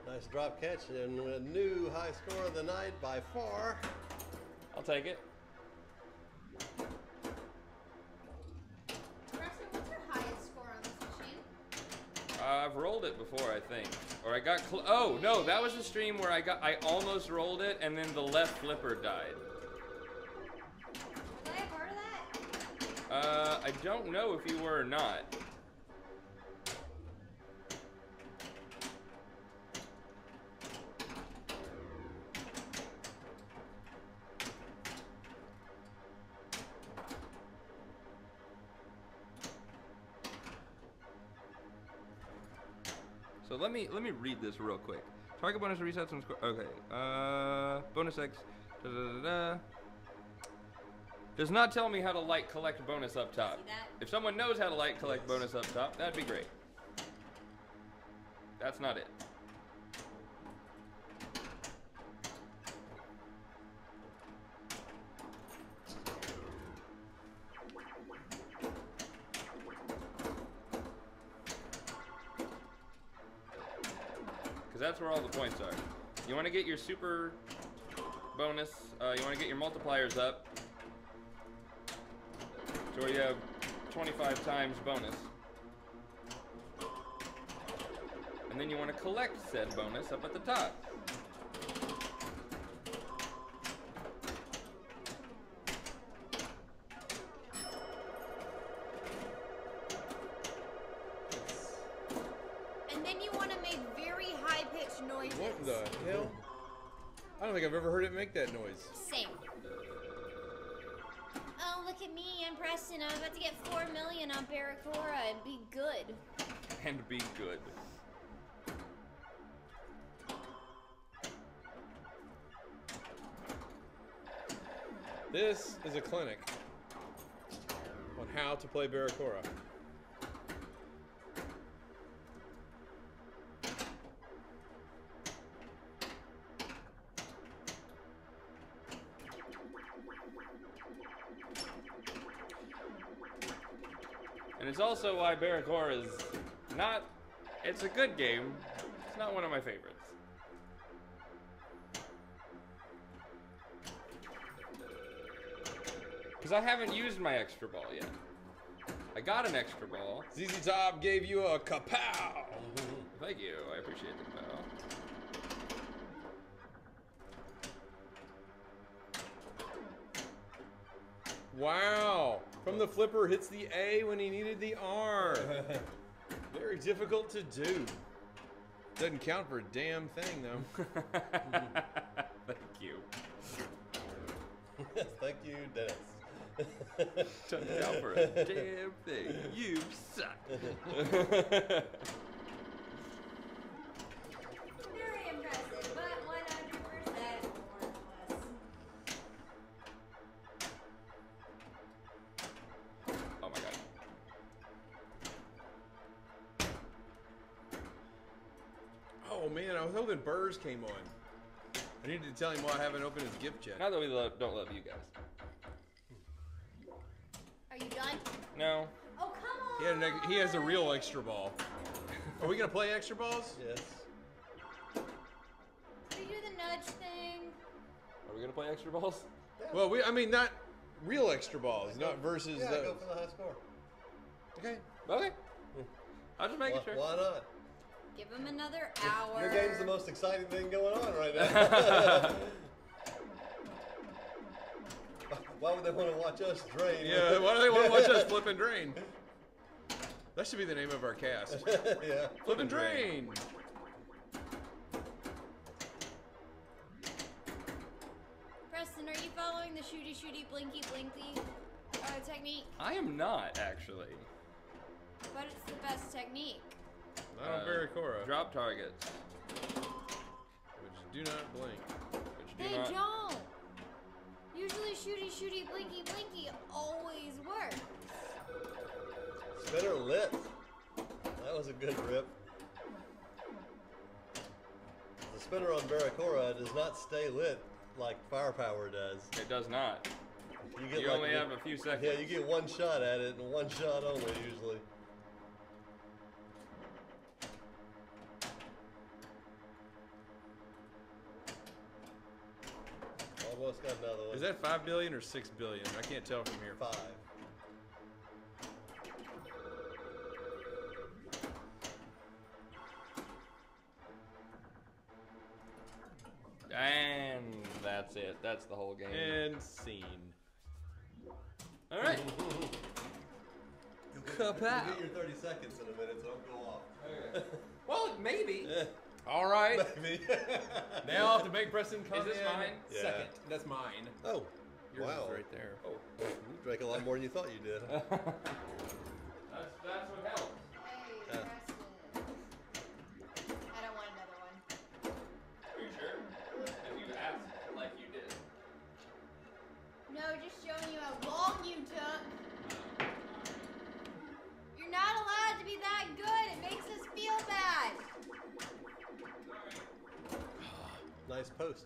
Nice drop catch and a new high score of the night by far. I'll take it. Preston, what's your highest score on this machine? I've rolled it before, I think. Or I got oh, no, that was the stream where I almost rolled it and then the left flipper died. Was I a part of that? I don't know if you were or not. So let me read this real quick. Target bonus resets when score. Okay. Bonus X. Da, da, da, da. Does not tell me how to light collect bonus up top. See that? If someone knows how to light collect bonus up top, that'd be great. That's not it. Because that's where all the points are. You want to get your super bonus, you want to get your multipliers up. So where you have 25 times bonus. And then you want to collect said bonus up at the top. And then you want to make very high-pitched noises. What the hell? I don't think I've ever heard it make that noise. Same. Oh, look at me. I'm Preston. I'm about to get 4 million on Barracora and be good. And be good. This is a clinic on how to play Barracora. And it's also why Barracora is not, it's a good game, it's not one of my favorites. Because I haven't used my extra ball yet. I got an extra ball. ZZ Top gave you a kapow. Thank you. I appreciate the bell. Wow. From the flipper hits the A when he needed the R. Very difficult to do. Doesn't count for a damn thing, though. Thank you. Thank you, Dennis. Doesn't count for a damn thing. You suck. Very impressive, but 100% worthless. Oh my god. Oh man, I was hoping Burrs came on. I needed to tell him why I haven't opened his gift yet. Not that we don't love you guys. Are you done? No. Oh, come on! He has a real extra ball. Are we gonna play extra balls? Yes. Do you do the nudge thing? Are we gonna play extra balls? Well, I mean not real extra balls, not versus Yeah, those. go for the high score. Okay. Okay. I was just making Why, sure. why not? Give him another hour. Your game's the most exciting thing going on right now. Why would they want to watch us drain? Yeah, why do they want to watch us flip and drain? That should be the name of our cast. Yeah. Flip and drain. Preston, are you following the shooty shooty blinky blinky technique? I am not actually. But it's the best technique. Not on Barracora. Drop targets. Which do not blink. Which do They not. don't. Usually shooty shooty blinky blinky always works. Spinner lit. That was a good rip. The spinner on Barracora does not stay lit like firepower does. It does not. get You only have a few seconds. Yeah, you get one shot at it and one shot only usually. Almost got another one. Is that 5 billion or 6 billion? I can't tell from here. 5? And that's it. That's the whole game. And scene. All right. You'll get your 30 seconds in a minute, so don't go off. Okay. Well, maybe. All right. Maybe. Now I'll have to make Preston come Is this in mine? Yeah. second. That's mine. Oh, Yours wow. is right there. Oh. You drank a lot more than you thought you did. Huh? That's what helps. Hey, Yeah. Preston. I don't want another one. Are you sure? If you asked like you did. No, just showing you how long you took. You're not allowed to be that good. It makes us feel bad. Nice post.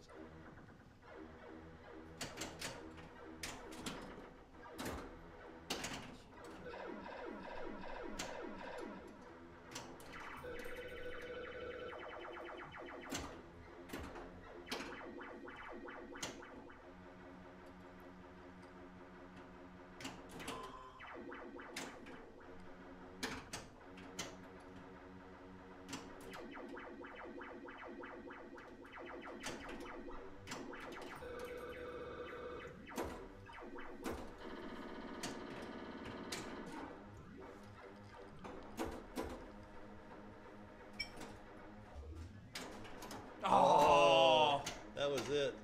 Oh. That was it.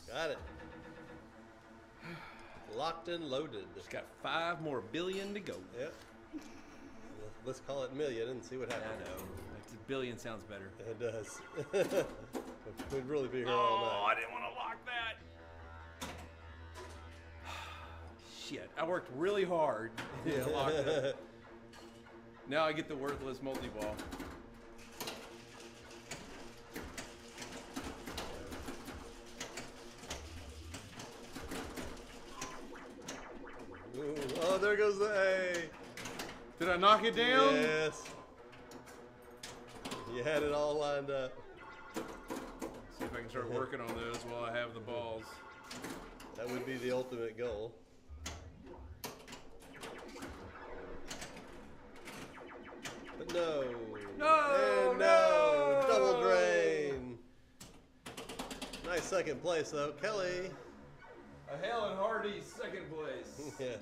Got it. Locked and loaded. Just got 5 more billion to go. Yep. Let's call it million and see what happens. I know. Billion sounds better. It does. We'd really be here all night. I didn't want to lock that. Shit, I worked really hard. Yeah, locked it. Now I get the worthless multi-ball. Ooh, oh, there goes the A. Did I knock it down? Yes. You had it all lined up. See if I can start working on those while I have the balls. That would be the ultimate goal. But no. No, And no. Double drain. Nice second place, though. Kelly. A Hale and Hardy second place. Yes.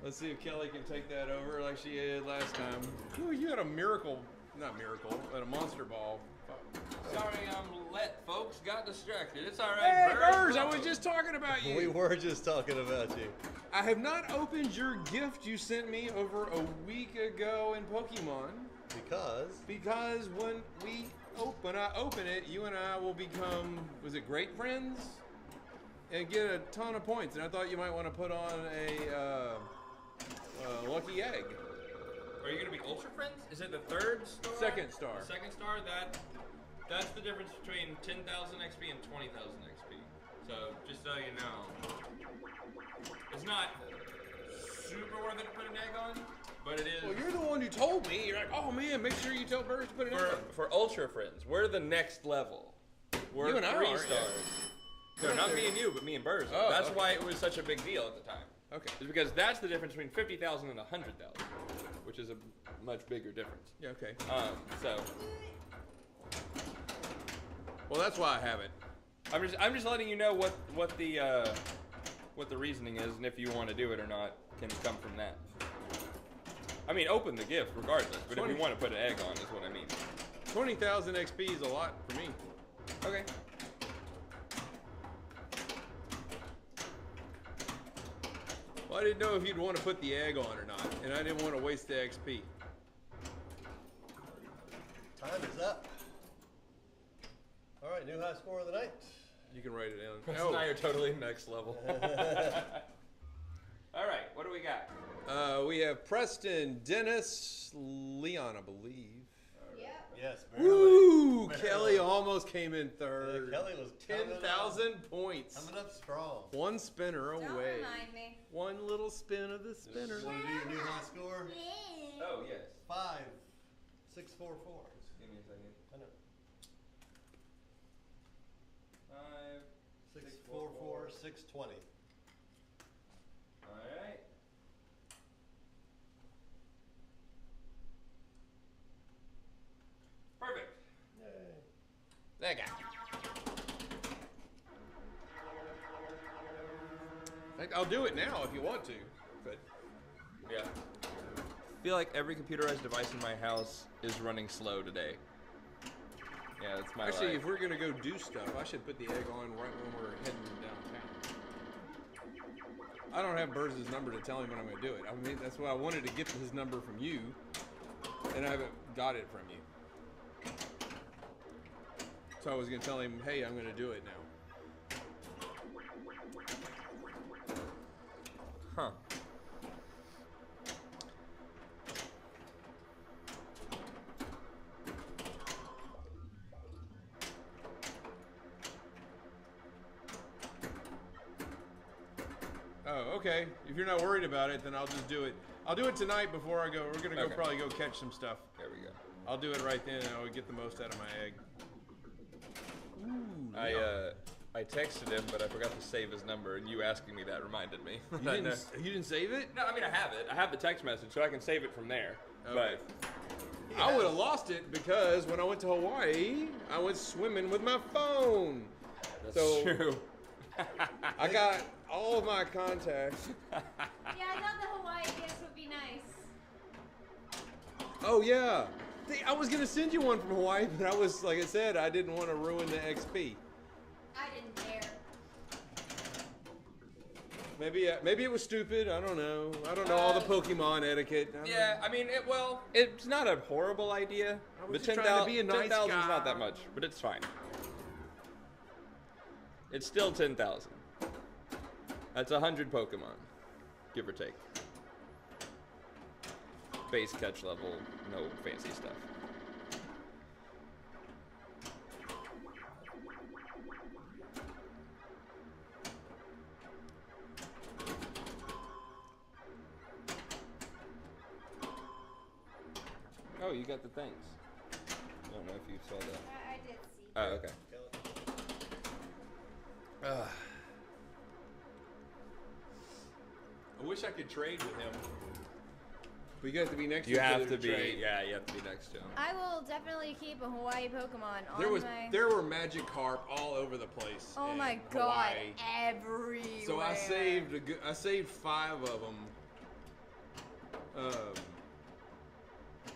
Let's see if Kelly can take that over like she did last time. Ooh, you had a miracle, not miracle, but a monster ball. Sorry, I'm let folks got distracted. It's all right. Hey, Burrs, I welcome. was just talking about you. We were just talking about you. I have not opened your gift you sent me over a week ago in Pokemon because when I open it, you and I will become, was it great friends? And get a ton of points. And I thought you might want to put on a lucky egg. Are you gonna be Ultra Friends? Is it the third star? Second star. The second star. That's the difference between 10,000 XP and 20,000 XP. So just so you know, it's not super worth it to put an egg on, but it is. Well, you're the one who told me. You're like, oh man, make sure you tell Burrs to put it on. For Ultra Friends, we're the next level. We're You and I 3 are, stars. No, not me and you, but me and Burrs. Oh, that's okay. why it was such a big deal at the time. Okay. It's because that's the difference between 50,000 and 100,000, which is a much bigger difference. Yeah, okay. So Well, that's why I have it. I'm just letting you know what the reasoning is, and if you want to do it or not can come from that. I mean, open the gift regardless, but if you want to put an egg on, is what I mean. 20,000 XP is a lot for me. Okay. Well, I didn't know if you'd want to put the egg on or not, and I didn't want to waste the XP. Time is up. All right, new high score of the night. You can write it down. So now you're totally next level. All right, what do we got? We have Preston, Dennis, Leon, I believe. Yep. Yes, barely. Woo! Barely. Kelly almost came in third. Yeah, Kelly was 10,000 points. coming up strong. One spinner Don't away. remind me. One little spin of the spinner. Want to do your new high score? Oh yes. 5,644. Give me a second. I know. 5, 644, 620. All right. Perfect. Yay. There you go. I'll do it now if you want to, but Yeah. I feel like every computerized device in my house is running slow today. Yeah, that's my actually, life. if we're gonna go do stuff, I should put the egg on right when we're heading downtown. I don't have Burrs' number to tell him when I'm gonna do it. I mean, that's why I wanted to get his number from you, and I haven't got it from you. So I was gonna tell him, hey, I'm gonna do it now. Huh. Oh, okay. If you're not worried about it, then I'll just do it. I'll do it tonight before I go. We're gonna go Okay. probably go catch some stuff. There we go. I'll do it right then, and I'll get the most out of my egg. Ooh, I texted him, but I forgot to save his number, and you asking me that reminded me. you didn't save it? No, I mean I have it. I have the text message, so I can save it from there. Okay. I would have lost it because when I went to Hawaii, I went swimming with my phone. That's So- true. I got all of my contacts. Yeah, I thought the Hawaii gift would be nice. Oh yeah, I was gonna send you one from Hawaii, but I was, like I said, I didn't want to ruin the XP. I didn't dare. Maybe it was stupid. I don't know. I don't know all the Pokemon etiquette. I don't Yeah, know. I mean, it's not a horrible idea. I was But just trying to be a 10,000 nice 10,000 is not guy. that much, but it's fine. It's still 10,000. That's 100 Pokemon, give or take. Base catch level, no fancy stuff. Oh, you got the things. I don't know if you saw that. I did see. Oh, okay. I wish I could trade with him. But you have to be next You to him have to be, trade. yeah, you have to be next to him. I will definitely keep a Hawaii Pokemon on There were magic carp all over the place. Oh in my god, Hawaii. everywhere. So I saved 5 of them.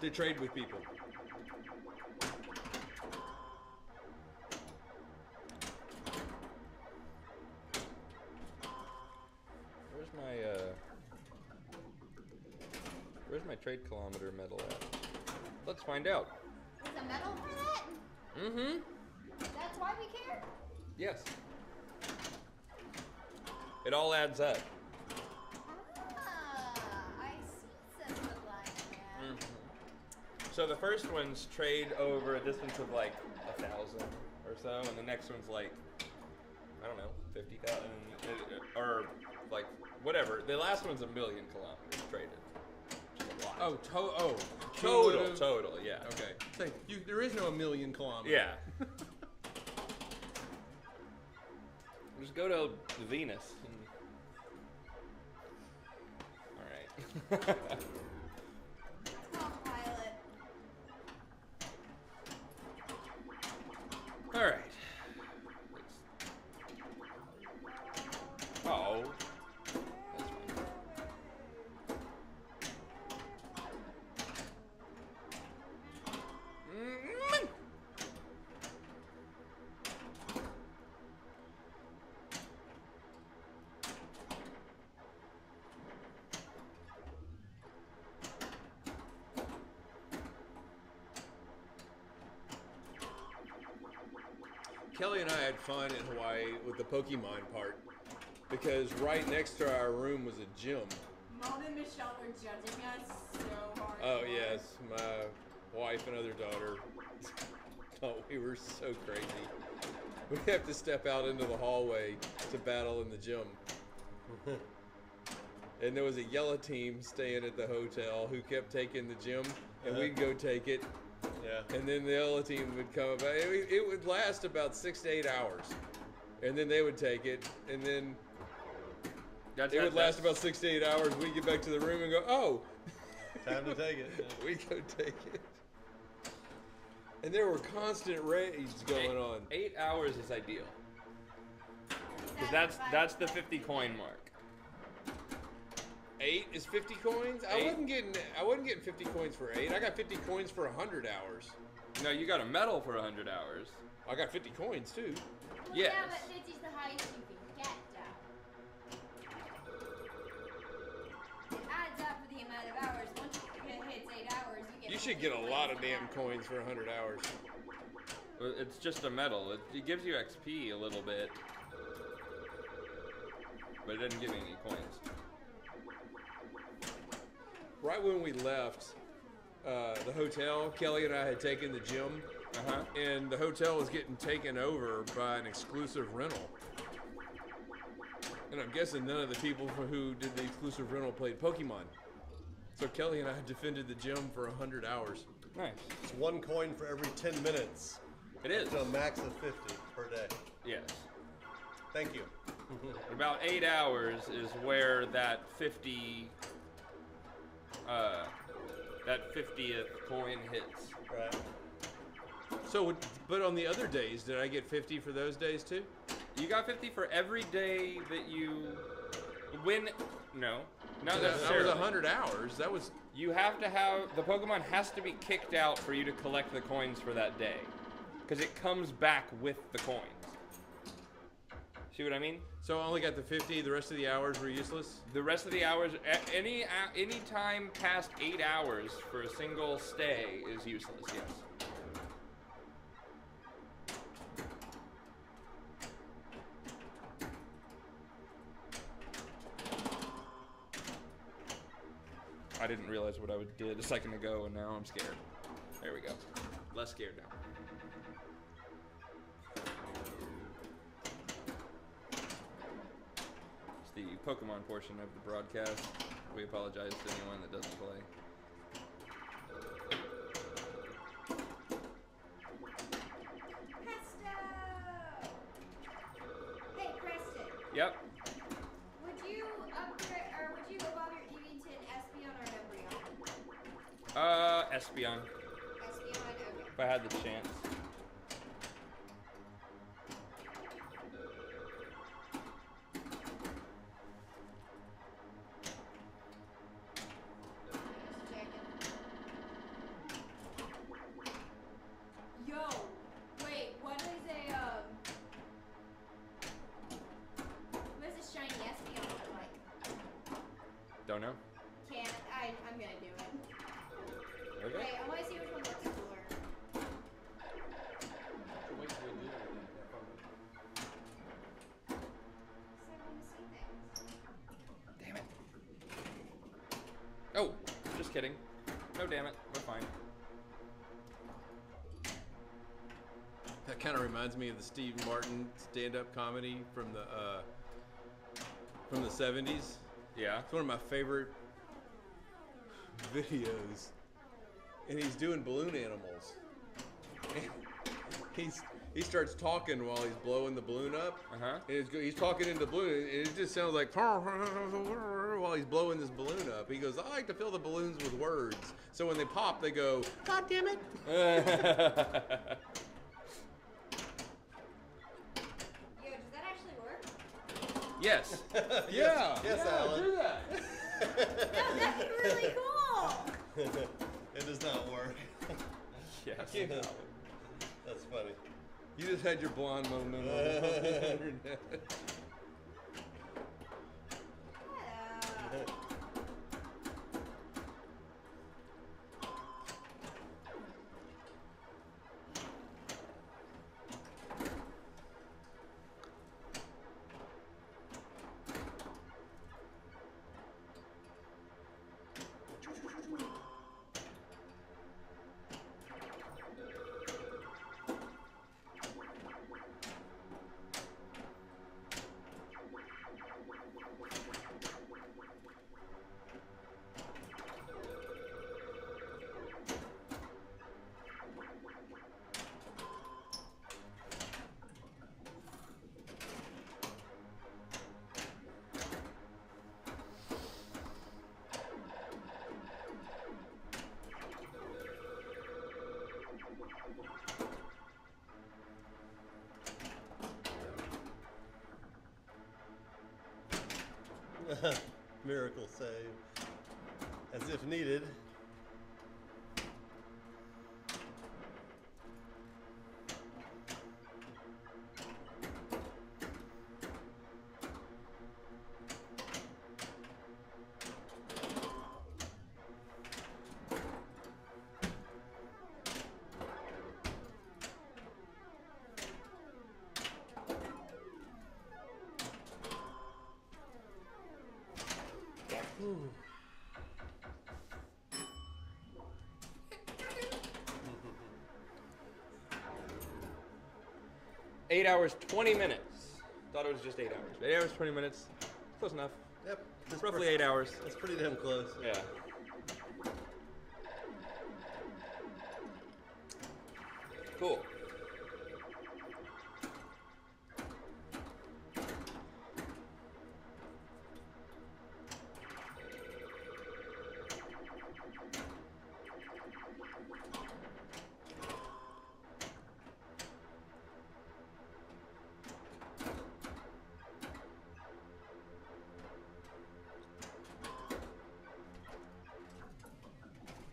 To trade with people. Where's my trade kilometer medal at? Let's find out. Is a medal for that? Mm-hmm. That's why we care? Yes. It all adds up. I see something like that. So the first one's trade over a distance of like 1,000 or so, and the next one's like, I don't know, 50,000 or like whatever. The last one's 1 million kilometers traded. Which is a lot. Total, yeah. Okay. So there is no 1 million kilometers. Yeah. Just go to Venus. All right. Pilot. All right. Oh. That's fine. Kelly and I had fun in Hawaii with the Pokemon part because right next to our room was a gym. Mom and Michelle were judging us so hard. Oh yes, my wife and other daughter thought we were so crazy. We have to step out into the hallway to battle in the gym. And there was a yellow team staying at the hotel who kept taking the gym, and we'd go take it. Yeah. And then the yellow team would come about. It would last about 6 to 8 hours, and then they would take it, and then it would last about 6 to 8 hours. We'd get back to the room and go, oh, Time to take it. we go take it. And there were constant raids going on. 8 hours is ideal. Because that's the 50 coin mark. 8 is 50 coins? I wasn't getting 50 coins for 8. I got 50 coins for 100 hours. No, you got a medal for 100 hours. I got 50 coins too. Yes. Yeah, but 50 is the highest you can get, though. It adds up for the amount of hours. Once it hits 8 hours, you get... You should get a lot of damn coins for 100 hours. It's just a medal. It gives you XP a little bit. But it doesn't give you any coins. Right when we left the hotel, Kelly and I had taken the gym, and the hotel was getting taken over by an exclusive rental. And I'm guessing none of the people who did the exclusive rental played Pokemon. So Kelly and I defended the gym for 100 hours. Nice. It's 1 coin for every 10 minutes. It is. To a max of 50 per day. Yes. Thank you. About 8 hours is where that 50th coin hits. Right. So, but on the other days, did I get 50 for those days too? You got 50 for every day that you win. No, not That necessarily. was 100 hours. That was... You have to have, the Pokemon has to be kicked out for you to collect the coins for that day. Because it comes back with the coins. See what I mean? So I only got the 50, the rest of the hours were useless? The rest of the hours, any time past 8 hours for a single stay is useless, yes. I didn't realize what I did a second ago, and now I'm scared. There we go. Less scared now. It's the Pokemon portion of the broadcast. We apologize to anyone that doesn't play. Espion. Espion, okay. If I had the chance. Just checking. Yo, wait, what is a shiny Espion look like? Don't know. I'm gonna do it. Okay. Wait, I wanna see which one looks cooler. I wanna see things. Damn it. Oh, just kidding. No, damn it. We're fine. That kind of reminds me of the Steve Martin stand-up comedy from the 70s. Yeah. It's one of my favorite videos. And he's doing balloon animals. And he starts talking while he's blowing the balloon up. Uh-huh. And he's talking into the balloon, and it just sounds like while he's blowing this balloon up. He goes, I like to fill the balloons with words. So when they pop, they go, God damn it. Yo, does that actually work? Yes. Yeah. Yes, yeah, Alan. do that. No, that'd be really cool. It does not work. Yes. That's funny. You just had your blonde moment on the internet. Yeah. Miracle save. As if needed. Ooh. 8 hours, 20 minutes. Thought it was just 8 hours. 8 hours, 20 minutes. Close enough. Yep. That's Roughly 8 hours. That's pretty damn close. Yeah. Cool.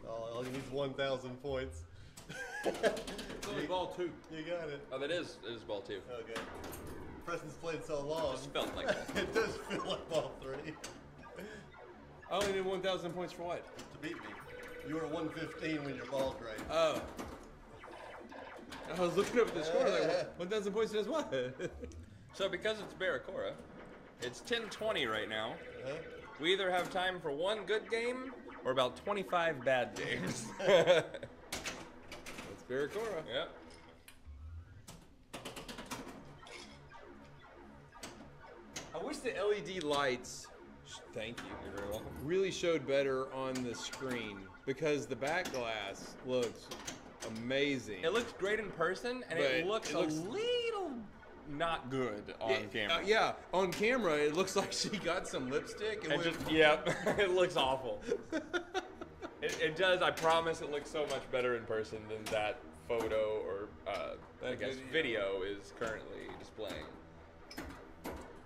All you need is 1,000 points. It's only ball 2. You got it. Oh, it is ball 2. Okay. Preston's played so long. Just felt like that. It does feel like ball 3. I only need 1,000 points for what? To beat me. You were 115 when your ball drained. Oh. I was looking up at the score, like, 1,000 points does what? So because it's Barracora, it's 10:20 right now. Uh-huh. We either have time for one good game or about 25 bad games. It's Barracora. Yep. I wish the LED lights, thank you, You're very welcome. really showed better on the screen because the back glass looks amazing. It looks great in person, and it But looks it looks- a little not good on camera. Yeah, on camera it looks like she got some lipstick And went- just, yep, it looks awful. It does. I promise it looks so much better in person than that photo or I guess video is currently displaying.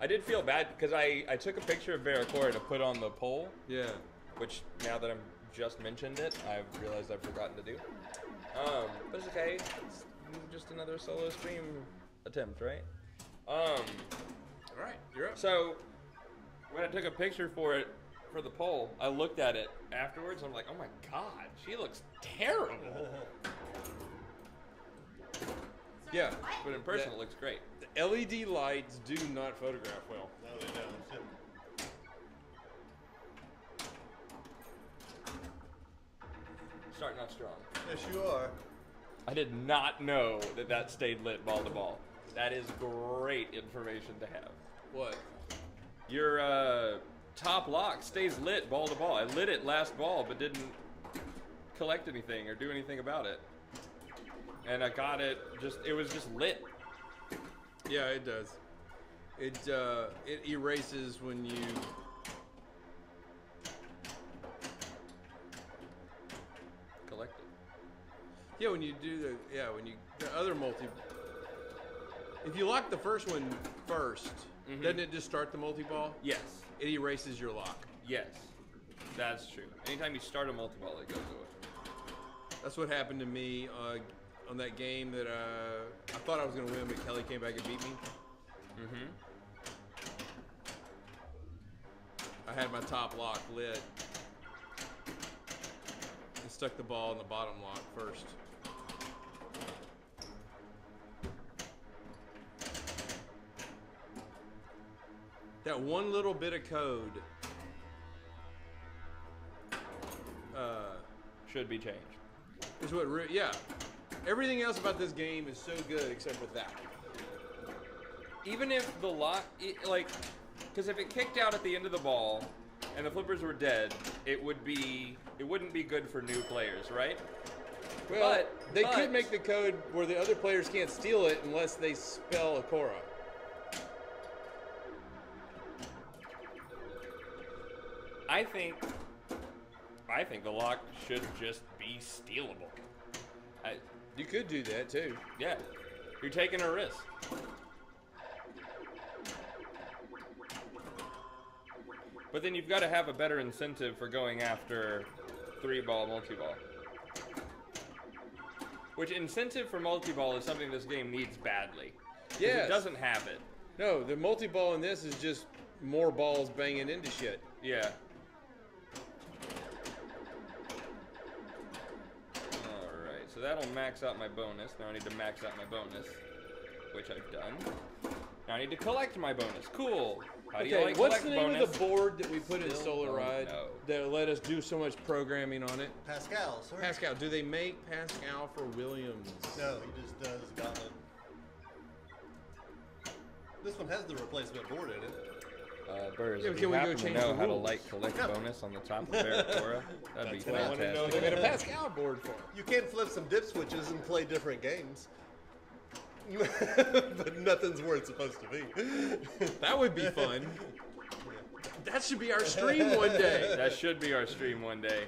I did feel bad because I took a picture of Barracora to put on the poll. Yeah. Which now that I'm just mentioned it, I've realized I've forgotten to do. But it's okay. It's just another solo stream attempt, right? All right, you're up. So when I took a picture for it for the poll, I looked at it afterwards. And I'm like, oh my god, she looks terrible. Yeah, But in person, it looks great. the LED lights do not photograph well. No, they don't. Starting off strong. Yes, you are. I did not know that that stayed lit ball to ball. That is great information to have. What? Your top lock stays lit ball to ball. I lit it last ball, but didn't collect anything or do anything about it. And I got it it was just lit. Yeah, it does. It erases when you. Collect it. Yeah, when you do the other multi. If you lock the first one first, doesn't it just start the multi-ball? Yes. It erases your lock. Yes. That's true. Anytime you start a multi-ball, it goes away. That's what happened to me on that game that I thought I was going to win, but Kelly came back and beat me. I had my top lock lit and stuck the ball in the bottom lock first. That one little bit of code Should be changed. is what, yeah. Everything else about this game is so good except for that. Even if the lock, because if it kicked out at the end of the ball and the flippers were dead, it wouldn't be good for new players, right? Well, they could make the code where the other players can't steal it unless they spell a Cora. I think the lock should just be stealable. You could do that too. Yeah, you're taking a risk. But then you've got to have a better incentive for going after 3-ball multi-ball. Which incentive for multi-ball is something this game needs badly. Yeah, it doesn't have it. No, the multi-ball in this is just more balls banging into shit. Yeah. Alright, so that'll max out my bonus. Now I need to max out my bonus, which I've done. Now I need to collect my bonus. Cool. How do you Okay, like what's collect the name bonus? of the board that we put in Still Solar don't Ride know. that let us do so much programming on it? Pascal, sir. Pascal. Do they make Pascal for Williams? No, he just does Gauntlet. This one has the replacement board in it. Burrs, Yeah, if can you we go happen to change know the how to rules? like collect bonus on the top of Barracora, that'd be That's what I I want to know fantastic. they made a Pascal board for. You can flip some dip switches and play different games. But nothing's where it's supposed to be. That would be fun. That should be our stream one day. That should be our stream one day.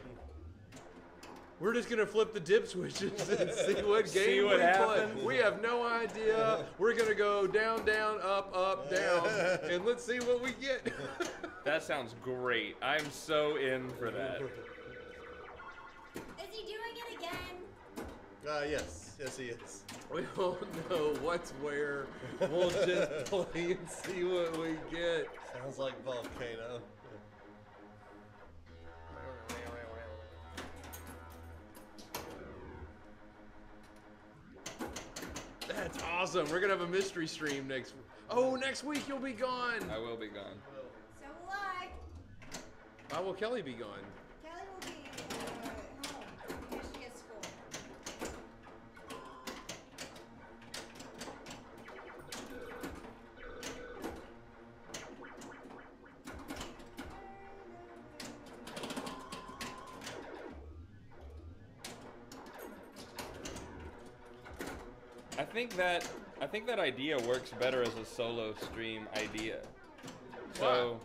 We're just gonna flip the dip switches and see what game See what we happens. play. We have no idea. We're gonna go down, down, up, down, and let's see what we get. That sounds great. I'm so in for that. Is he doing it again? Yes, he is. We don't know what's where. We'll just play and see what we get. Sounds like Volcano. That's awesome. We're gonna have a mystery stream next week. Oh, next week you'll be gone. I will be gone. So will I. Why will Kelly be gone? Kelly will be home because she has school. I think that idea works better as a solo stream idea. So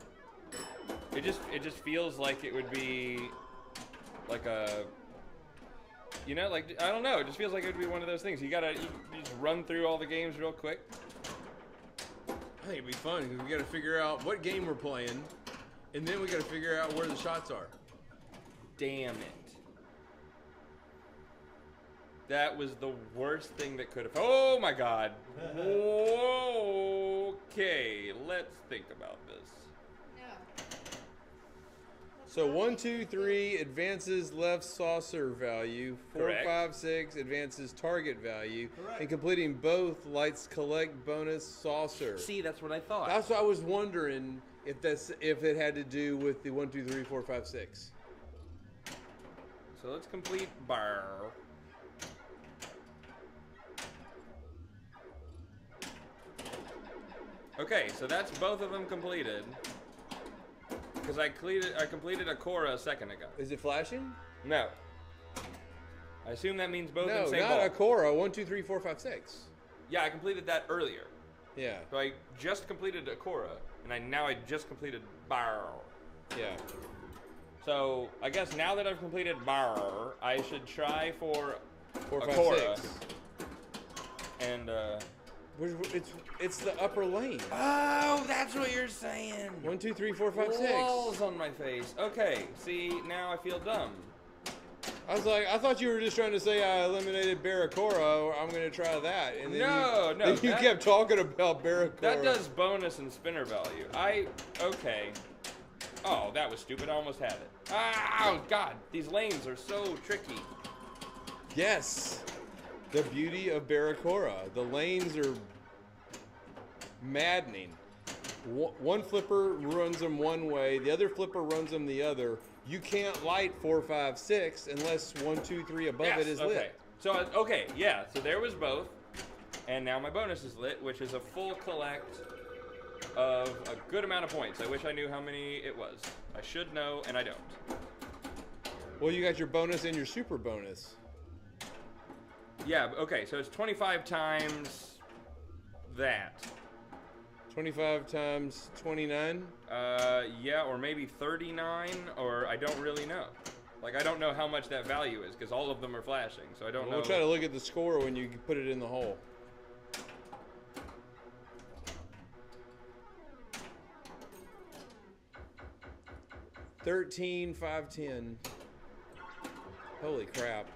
it just feels like it would be like a, you know, like, I don't know. It just feels like it would be one of those things. You just run through all the games real quick. I think it'd be fun because we got to figure out what game we're playing, and then we got to figure out where the shots are. Damn it. That was the worst thing that could have. Oh my God. Okay, let's think about this. So 1, 2, 3 advances left saucer value. 4, Correct. 5, 6 advances target value. Correct. And completing both lights collect bonus saucer. See, that's what I thought. That's what I was wondering if it had to do with the 1, 2, 3, 4, 5, 6. So let's complete bar. Okay, so that's both of them completed. Because I completed a Cora a second ago. Is it flashing? No. I assume that means both in No, the same not ball. a Cora. 1, 2, 3, 4, 5, 6. Yeah, I completed that earlier. Yeah. So I just completed a Cora, and I just completed bar. Yeah. So I guess now that I've completed bar, I should try for 4, a 5, Cora. 6. And It's the upper lane. oh, that's what you're saying. 1, 2, 3, 4, 5, 6. Walls on my face. Okay, see, now I feel dumb. I was like, I thought you were just trying to say I eliminated Barracora, or I'm going to try that. And then No, you, no, then you that- kept talking about Barracora. That does bonus and spinner value. Okay. Oh, that was stupid. I almost had it. Oh, God. These lanes are so tricky. Yes. The beauty of Barracora. The lanes are maddening. One flipper runs them one way, the other flipper runs them the other. You can't light 4, 5, 6 unless 1, 2, 3 above Yes, it is okay. lit. So, okay, yeah. So there was both. And now my bonus is lit, which is a full collect of a good amount of points. I wish I knew how many it was. I should know, and I don't. Well, you got your bonus and your super bonus. Yeah, okay, so it's 25 times that. 25 times 29. Yeah, or maybe 39, or I don't really know. Like, I don't know how much that value is, because all of them are flashing, so I don't know. We'll try to look at the score when you put it in the hole. $13,510. Holy crap.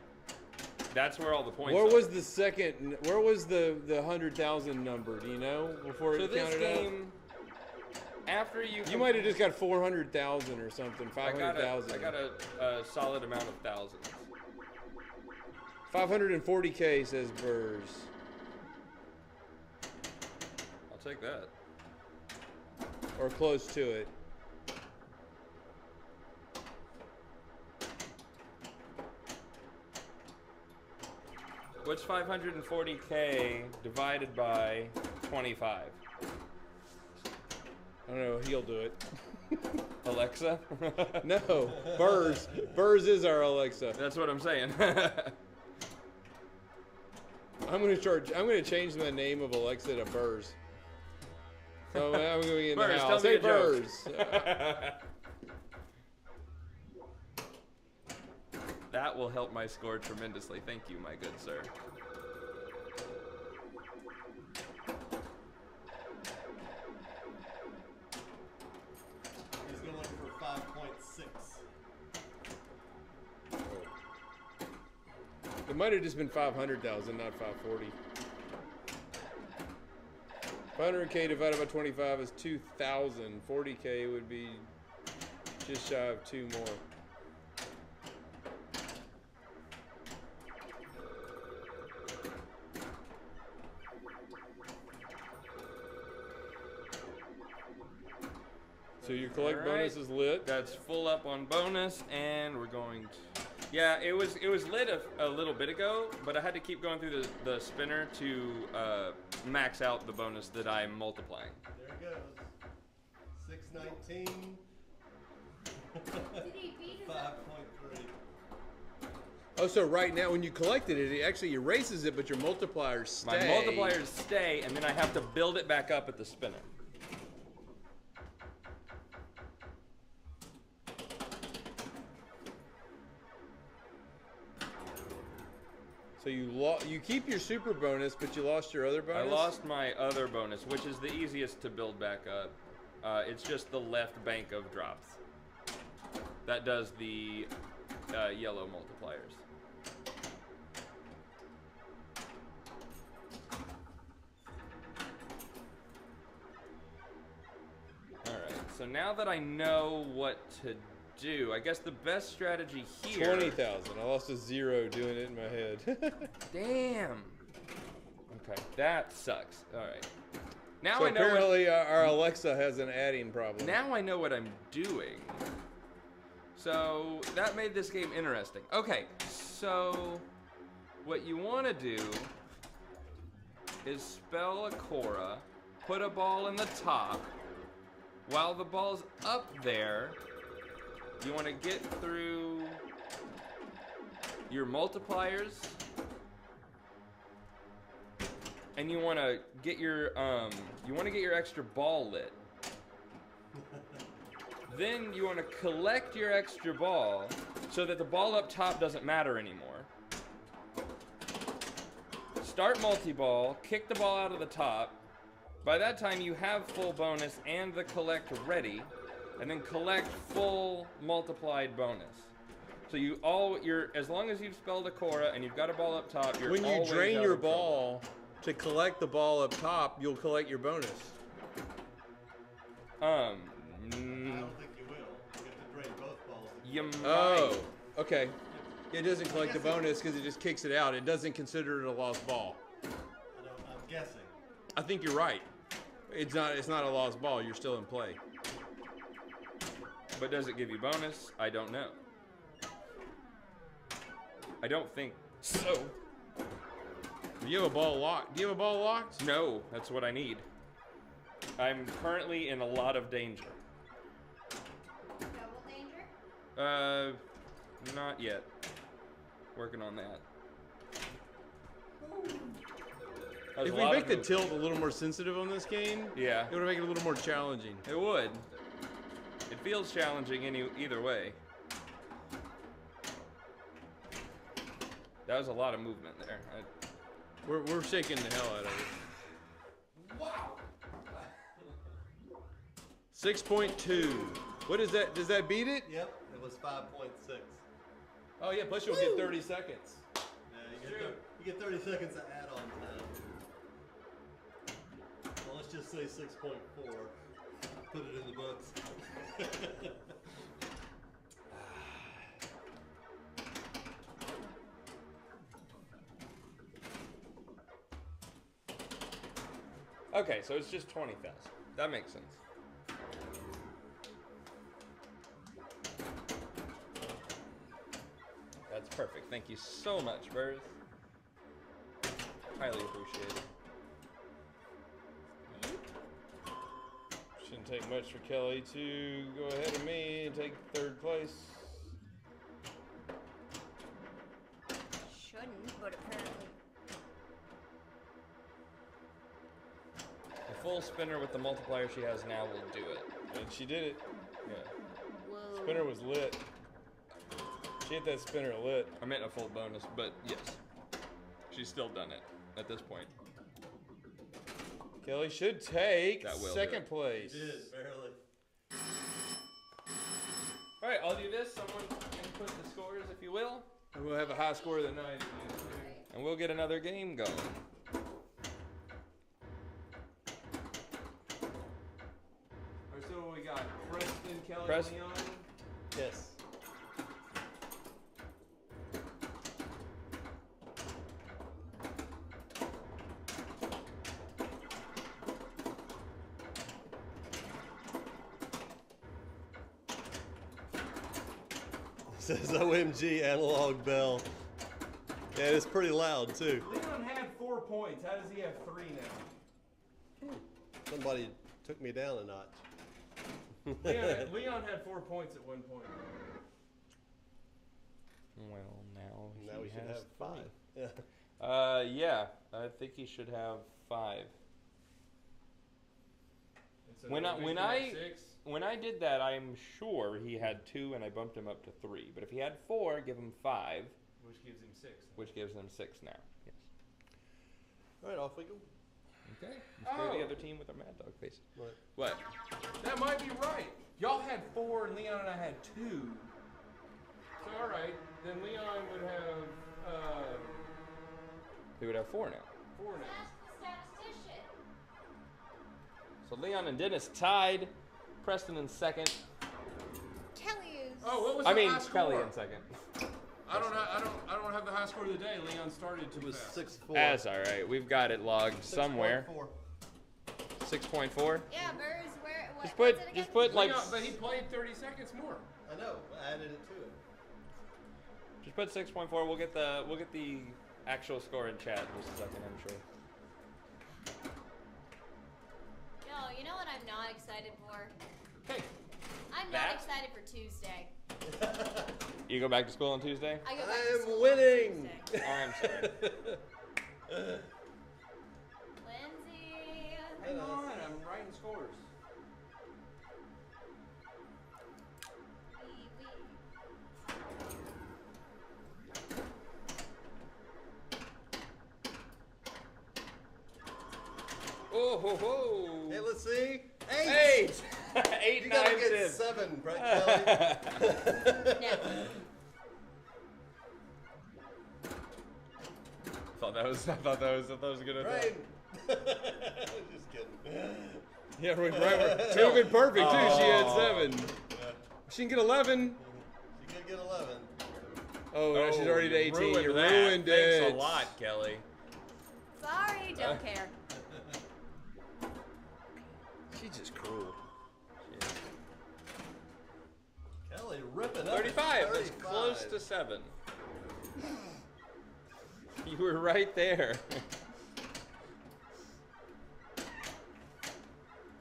That's where all the points Where are. was the second? Where was the 100,000 number? Do you know before So it this counted game, after you... out? You might have just got 400,000 or something. I got 500,000. a solid amount of thousands. 540K says Burrs. I'll take that. Or close to it. What's 540K divided by 25? I don't know. He'll do it. Alexa? No. Burrs. Burrs is our Alexa. That's what I'm saying. I'm gonna change the name of Alexa to Burrs. So I'm going to be in the Burrs, house. tell me Hey, a joke. Burrs. That will help my score tremendously. Thank you, my good sir. He's going for 5.6. It might have just been 500,000, not 540. 500K divided by 25 is 2,000. 40K would be just shy of 2 more. So your collect All right. bonus is lit. That's full up on bonus, and we're going to... Yeah, it was lit a little bit ago, but I had to keep going through the spinner to max out the bonus that I'm multiplying. There it goes. 619. 5.3. Oh, so right now when you collected it, it actually erases it, but your multipliers stay. My multipliers stay, and then I have to build it back up at the spinner. So you keep your super bonus, but you lost your other bonus? I lost my other bonus, which is the easiest to build back up. It's just the left bank of drops. That does the yellow multipliers. Alright, so now that I know what to do, I guess the best strategy here... 20,000. I lost a 0 doing it in my head. Damn. Okay, that sucks. Alright. Now so I know apparently our Alexa has an adding problem. Now I know what I'm doing. So that made this game interesting. Okay, so what you want to do is spell Barracora, put a ball in the top. While the ball's up there, you want to get through your multipliers, and you want to get your extra ball lit. Then you want to collect your extra ball so that the ball up top doesn't matter anymore. Start multi-ball, kick the ball out of the top. By that time you have full bonus and the collect ready, and then collect full multiplied bonus. So as long as you've spelled Barracora and you've got a ball up top, you're when you always drain out your of trouble. ball to collect the ball up top, you'll collect your bonus. I don't think you will. You have to drain both balls. You might. Oh, okay. It doesn't collect the bonus because it just kicks it out. It doesn't consider it a lost ball. I'm guessing. I think you're right. It's not a lost ball. You're still in play. But does it give you bonus? I don't know. I don't think so. Do you have a ball locked? Do you have a ball locked? No, that's what I need. I'm currently in a lot of danger. Double danger? Not yet. Working on that. That was If a we lot make of the moves. tilt a little more sensitive on this game, Yeah. it would make it a little more challenging. It would. It feels challenging either way. That was a lot of movement there. We're shaking the hell out of it. Wow. 6.2. What is that? Does that beat it? Yep, it was 5.6. Oh yeah. Plus you'll get 30 seconds. Yeah, you get 30 seconds of add-on time. Well, let's just say 6.4. Put it in the books. Okay, so it's just 20,000. That makes sense. That's perfect. Thank you so much, Burrs. Highly appreciated. Shouldn't take much for Kelly to go ahead of me and take third place. Shouldn't, but apparently. The full spinner with the multiplier she has now will do it. And she did it. Yeah. Whoa. Spinner was lit. She hit that spinner lit. I meant a full bonus, but yes. She's still done it at this point. Kelly should take That will do second it. place. Did, barely. Alright, I'll do this. Someone input the scores, if you will. And we'll have a high score of the night. And we'll get another game going. Alright, so we got Preston, Kelly, Preston. Leon. Yes. Says OMG analog bell. Yeah, it's pretty loud too. Leon had 4 points. How does he have 3 now? Somebody took me down a notch. Leon had 4 points at one point. Well, now Now we should has have 5. Yeah. Yeah, I think he should have 5. And so When that I- makes when him I- at 6. When I did that, I'm sure he had 2 and I bumped him up to 3. But if he had 4, give him 5. Which gives him 6. which gives them 6 now. Yes. All right, off we go. Okay. Let's clear the other team with our Mad Dog faces. What? What? That might be right. Y'all had 4 and Leon and I had 2. So all right, then Leon would have We would have 4 now. 4 now. That's the statistician. So Leon and Dennis tied. Preston in second. Kelly is. Oh, what was I the mean, high score? Kelly in second. I don't have the high score of the day. Leon started too It was fast. 6-4. That's all right. We've got it logged somewhere. 6.4. 6.4. Yeah, Burrs, where? What, Just what's it again? just put like, Leon, but he played 30 seconds more. I know. I added it to it. just put 6.4. We'll get the actual score in chat in just a second, I'm sure. No, you know what I'm not excited for? Hey, I'm That? not excited for Tuesday. you go back to school on Tuesday? I go back to I school am on winning. Tuesday. Oh, I'm sorry. Lindsay. Hang on, I'm writing scores. Oh ho ho! Hey, let's see. 8. 8! 8 You gotta times get in. 7, right, Kelly? No. I thought that was a good Right. Just kidding. Yeah, right. She would have been perfect too. She had 7. Yeah. She can get 11. She could get 11. Oh, now she's already to 18. You that. ruined it. Thanks a lot, Kelly. Sorry, don't care. She's just cruel. Kelly ripping up. 35. That's close to 7. You were right there.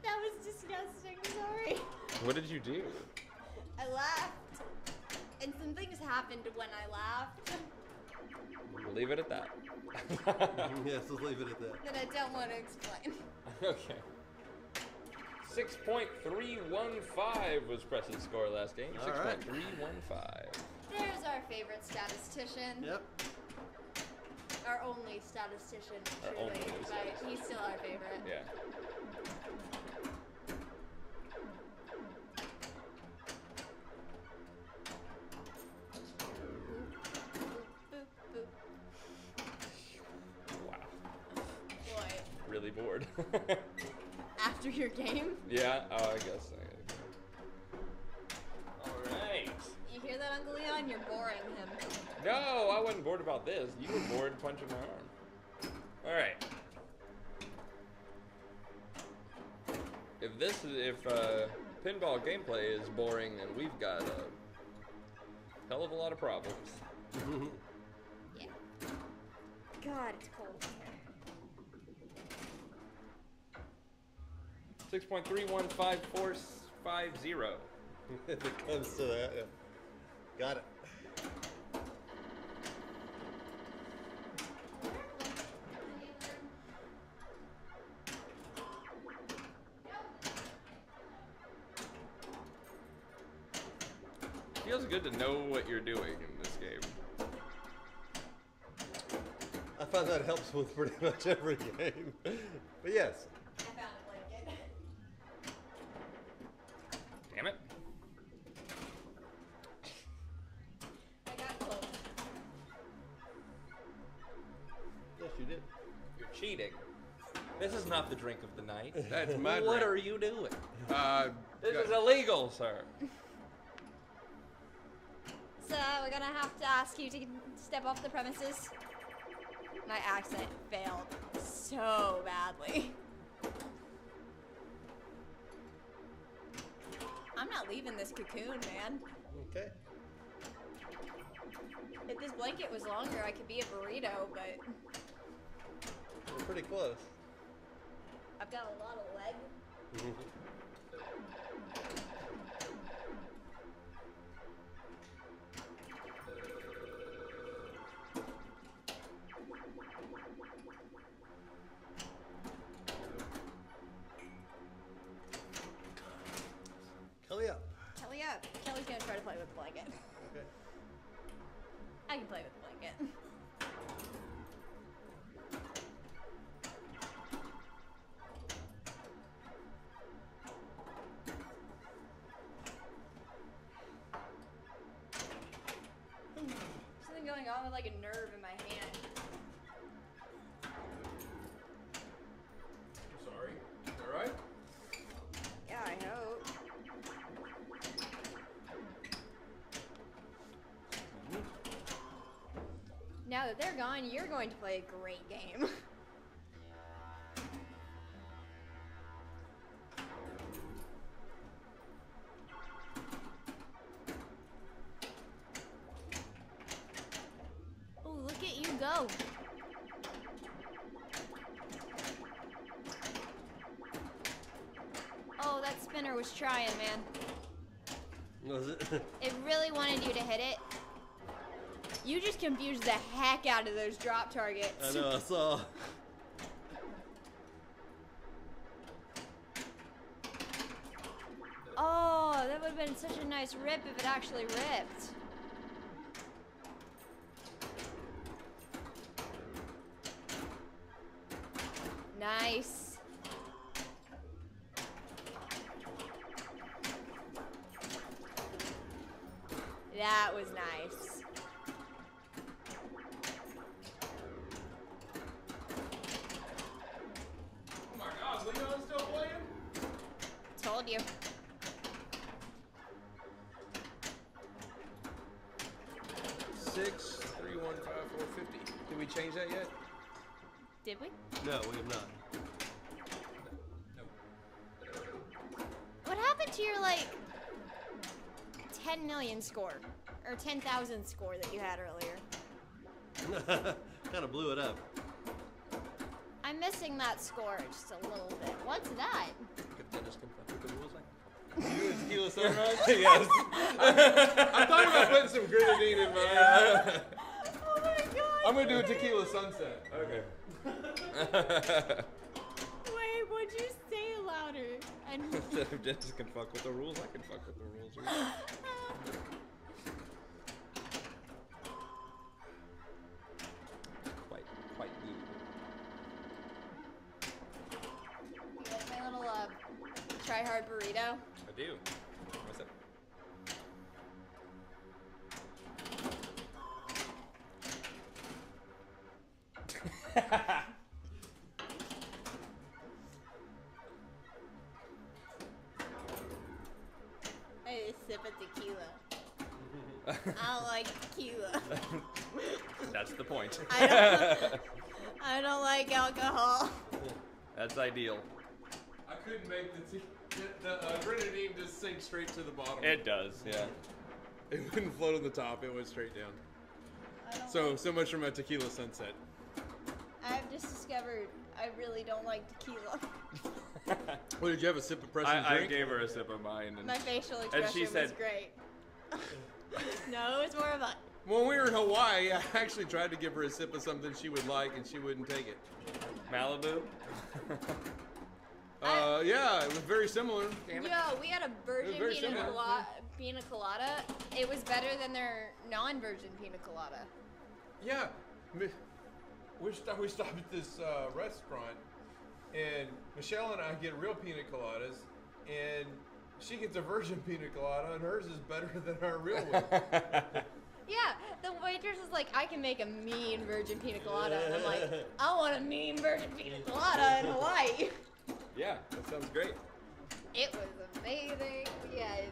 That was disgusting. Sorry. What did you do? I laughed, and some things happened when I laughed We'll leave it at that. Yes, let's leave it at that. that I don't want to explain. Okay. 6.315 was Preston's score last game. All right. 6.315. There's our favorite statistician. Yep. Our only statistician, Our truly, only but statistician. he's still our favorite. Yeah. Boop, boop. Wow. Boy, Really bored. after your game, Yeah. Oh, I guess. All right. you hear that, Uncle Leon? You're boring him. No, I wasn't bored about this. You were bored punching my arm. All right. If pinball gameplay is boring, then we've got a hell of a lot of problems. Yeah. God, it's cold in here. 6.315450. If it comes to that, yeah. Got it. Feels good to know what you're doing in this game. I find that helps with pretty much every game. But yes. I found a blanket. Damn it. I got close. Yes, you did. You're cheating. This is not the drink of the night. That's my What drink. are you doing? This This is illegal, sir. So we're gonna have to ask you to step off the premises. My accent failed so badly. I'm not leaving this cocoon, man. Okay. If this blanket was longer, I could be a burrito, but We're pretty close. I've got a lot of leg. Kelly up. Kelly up. Kelly's gonna try to play with the blanket. Okay. I can play with the blanket. that they're gone, you're going to play a great game. Oh, look at you go. Oh, that spinner was trying, man. Was it? It really wanted you to hit it. You just confused the heck out of those drop targets. I know, I saw. Oh, that would have been such a nice rip if it actually ripped. Nice. That was nice. Oh my gosh, Leon's still playing? Told you. Six, 3, 1, 5, 4, 50. Did we change that yet? Did we? No, we have not. What happened to your, like, 10 million score? Or 10,000 score that you had earlier? Kind of blew it up. I'm missing that score just a little bit. What's that? You and Tequila Sunrise? Yes. I thought about putting some grenadine in mine. Oh my god. I'm gonna do a tequila sunset. Okay. Wait, what'd you say louder? If Dennis can fuck with the rules, I can fuck with the rules. Quite neat. You like my little try hard burrito? I do. What's that? I just sip of tequila. I don't like tequila. That's the point. I don't like alcohol. That's ideal. I couldn't make the grenadine just sink straight to the bottom. It does, yeah. It wouldn't float on the top, it went straight down. So much for my tequila sunset. I've just discovered I really don't like tequila. What, did you have a sip of Preston's I drink? gave her a sip of mine. And My facial expression she said, was great. No, it's more of a... When we were in Hawaii, I actually tried to give her a sip of something she would like, and she wouldn't take it. Malibu? Yeah, it was very similar. Damn it. Yo, we had a virgin very pina similar. pina colada. It was better than their non-virgin pina colada. Yeah, we stopped at this restaurant, and Michelle and I get real pina coladas, and she gets a virgin pina colada, and hers is better than our real one. Yeah, the waitress was like, I can make a mean virgin pina colada. And I'm like, I want a mean virgin pina colada in Hawaii. Yeah, that sounds great. It was amazing. We had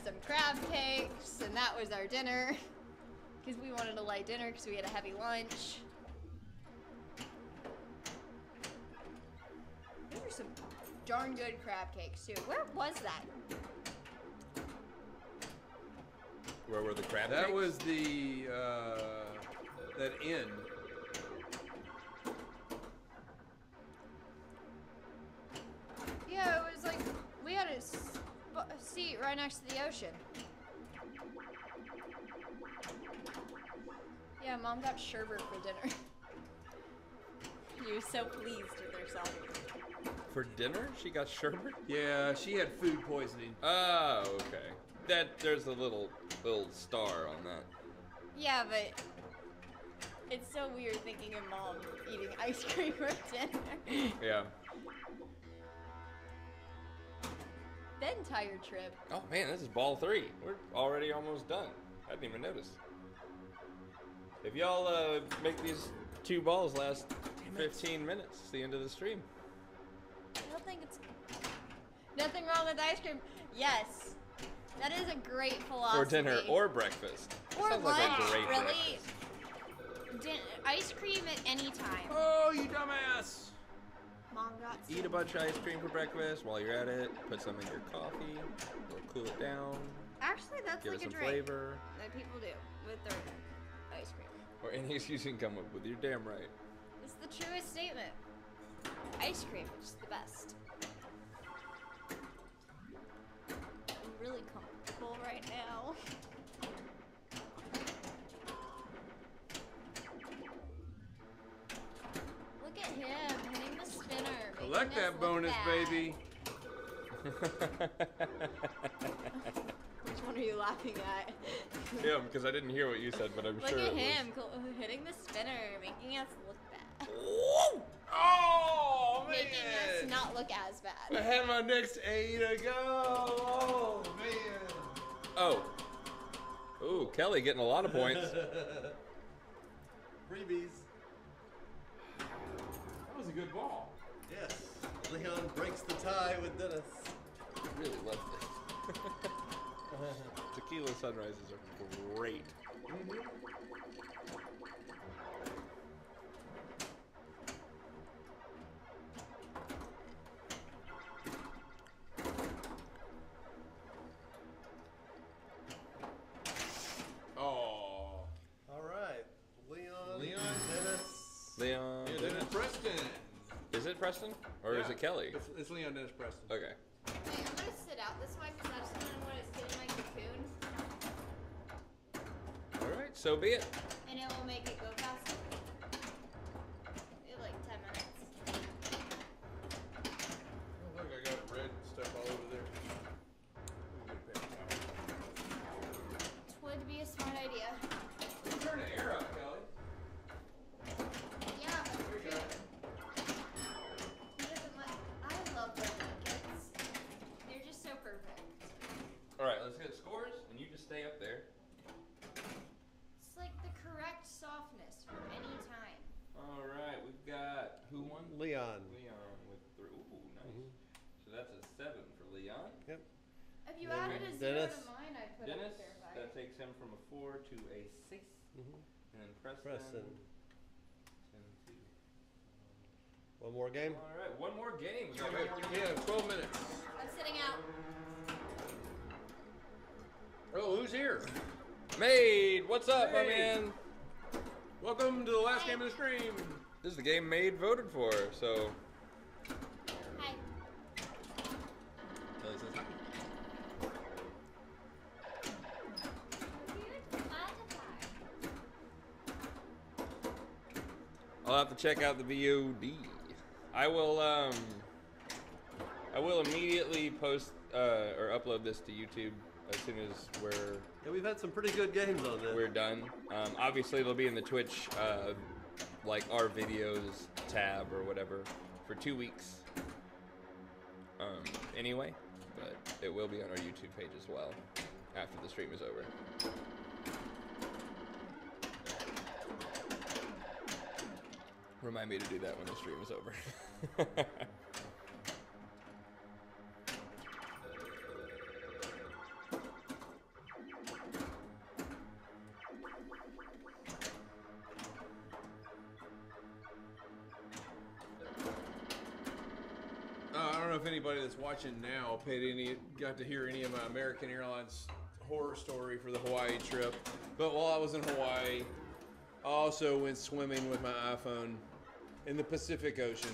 some crab cakes, and that was our dinner. Because we wanted a light dinner because we had a heavy lunch. There were some darn good crab cakes, too. Where was that? Where were the crab That cakes? was the that inn. Yeah, it was like, we had a seat right next to the ocean. Yeah, Mom got sherbet for dinner. She was so pleased with herself. For dinner? She got sherbet? Yeah, she had food poisoning. Oh, okay. There's a little star on that. Yeah, but it's so weird thinking of Mom eating ice cream for dinner. Yeah. The entire trip. Oh man, this is ball 3. We're already almost done. I didn't even notice. If y'all make these 2 balls last 15 minutes, it's the end of the stream. I don't think it's... Nothing wrong with ice cream. Yes. That is a great philosophy. For dinner or breakfast. Or Sounds lunch, like a great really. breakfast. Ice cream at any time. Oh, you dumbass! Mom got some. Eat a bunch of ice cream for breakfast. While you're at it, put some in your coffee. It'll cool it down. Actually, that's Give like it a some drink flavor. that people do with their ice cream. Or any excuse you can come up with. You're damn right. It's the truest statement. Ice cream is the best. I'm really comfortable right now. Look at him hitting the spinner. Collect making us that look bonus, bad. baby. Which one are you laughing at? Yeah, because I didn't hear what you said, but I'm Look sure at it was. him hitting the spinner, making us look bad. Oh, man. Making us not look as I bad. had my next A to go. Oh, man. Oh. Ooh, Kelly getting a lot of points. Freebies. That was a good ball. Yes. Leon breaks the tie with Dennis. I really love this. Tequila sunrises are great. Oh. All right. Leon. Leon. Dennis. Leon. Yeah, Dennis Preston. Is it Preston? Or is Yeah. it Kelly? It's Leon Dennis Preston. Okay. Wait, I'm gonna sit out this way because I just don't want to sit in my cocoon. Alright, so be it. And it will make it go faster. In like 10 minutes. Oh, look, I got red stuff all over there. Let me get a paper towel. It would be a smart idea. Turn the air up, Kelly. Yeah, but he doesn't like. I love birthday kids. They're just so perfect. Alright, let's get scores, and you just stay up there. It's like the correct softness for any time. Alright, we've got. Who won? Leon. Leon with 3. Ooh, nice. So that's a 7 for Leon. Yep. If you Then added a 0 Dennis. to mine, I'd put Dennis, it there. that takes him from a 4 to a 6. Mhm. And then Preston. Preston. 10 to. One more game. Alright, one more game. We got Okay, one more game. yeah, 12 minutes. I'm sitting out. Oh, who's here? Made! What's up, my Hey. man? Welcome to the last game of the stream. This is the game Made voted for, so. Hi. Kelly says hi. I'll have to check out the VOD. I will immediately post or upload this to YouTube as soon as Yeah, we've had some pretty good games on this. we're done. Obviously, it'll be in the Twitch, like our videos tab or whatever, for 2 weeks. Anyway, but it will be on our YouTube page as well after the stream is over. Remind me to do that when the stream is over. I don't know if anybody that's watching now got to hear any of my American Airlines horror story for the Hawaii trip. But while I was in Hawaii, I also went swimming with my iPhone in the Pacific Ocean.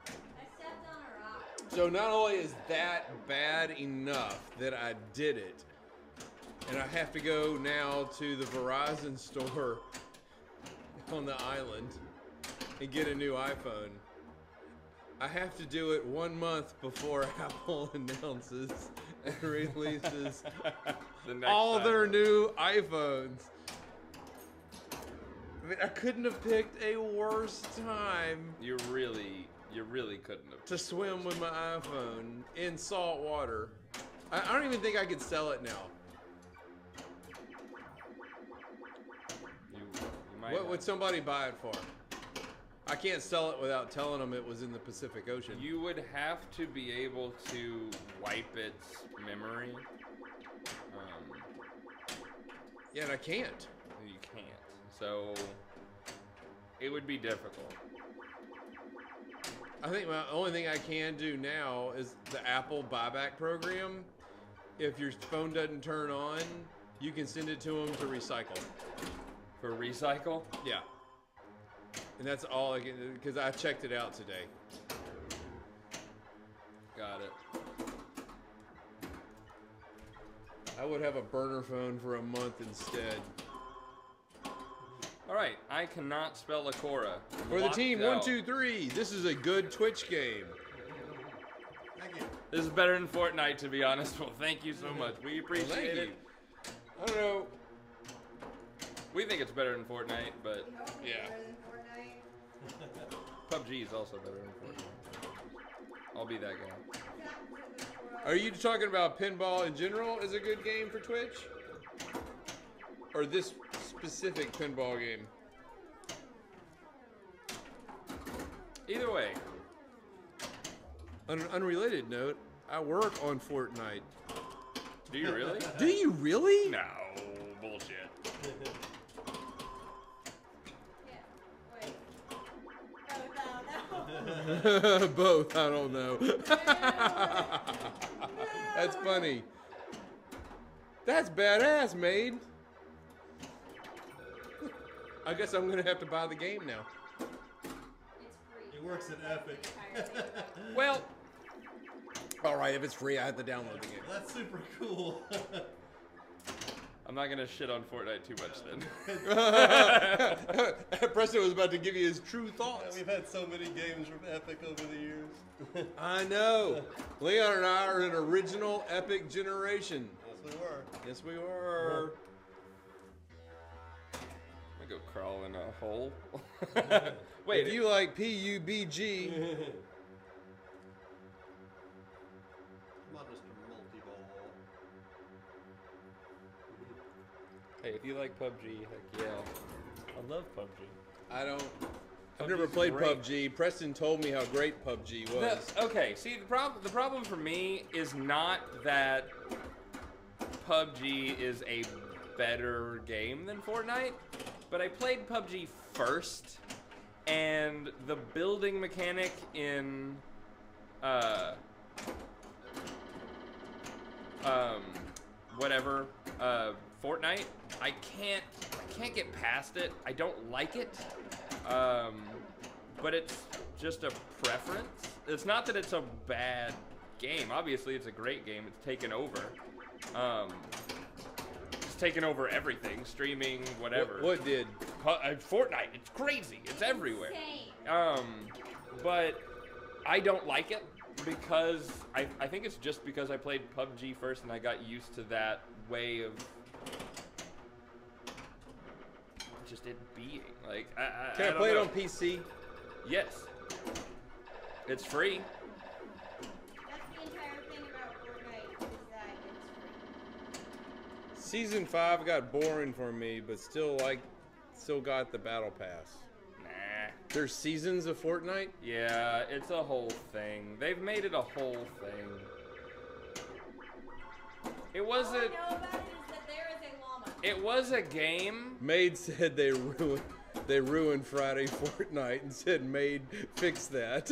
I stepped on a rock. So not only is that bad enough that I did it, and I have to go now to the Verizon store on the island and get a new iPhone. I have to do it 1 month before Apple announces and releases The next all time. their new iPhones. I mean, I couldn't have picked a worse time You really couldn't have. to swim with my iPhone in salt water. I don't even think I could sell it now. You might What not. would somebody buy it for? I can't sell it without telling them it was in the Pacific Ocean. You would have to be able to wipe its memory. Yeah, and I can't. You can't. so it would be difficult. I think my only thing I can do now is the Apple buyback program. If your phone doesn't turn on, you can send it to them to recycle. For recycle? Yeah. And that's all I can do, because I checked it out today. Got it. I would have a burner phone for a month instead. All right, I cannot spell Barracora. For the team, 1, 2, 3. This is a good Twitch game. Thank you. This is better than Fortnite, to be honest. Well, thank you so much. We appreciate it. I don't know. We think it's better than Fortnite, but Yeah. PUBG is also better than Fortnite. I'll be that guy. Are you talking about pinball in general as a good game for Twitch? Or this specific pinball game? Either way. On an unrelated note, I work on Fortnite. Do you really? Do you really? No, bullshit. Both, I don't know. That's funny. That's badass, Maid. I guess I'm gonna have to buy the game now. It works at Epic. Well, All right, if it's free, I have to download the game. That's super cool. I'm not gonna shit on Fortnite too much then. Preston was about to give you his true thoughts. We've had so many games from Epic over the years. I know. Leon and I are an original Epic generation. Yes, we were. Yes, we were. I'm gonna go crawl in a hole. Wait, If you like PUBG, Not just a multi-ball. hey, if you like PUBG, heck yeah. I love PUBG. I don't. I've never PUBG's played great. PUBG. Preston told me how great PUBG was. Okay, see, the problem for me is not that PUBG is a better game than Fortnite, but I played PUBG first, and the building mechanic in Fortnite, I can't get past it. I don't like it. But it's just a preference. It's not that it's a bad game. Obviously, it's a great game. It's taken over. It's taken over everything, streaming, whatever. What did? Fortnite. It's crazy. It's everywhere. Insane. But I don't like it because I think it's just because I played PUBG first and I got used to that way of just it being like. Can I don't play it know. on PC? Yes. It's free. That's the entire thing about Fortnite is that it's free. Season 5 got boring for me, but still got the battle pass. Nah. There's seasons of Fortnite? Yeah, it's a whole thing. They've made it a whole thing. It All I wasn't. know about it is that there is a llama. It was a game. Maid said they ruined Friday Fortnite and said, Maid, fix that.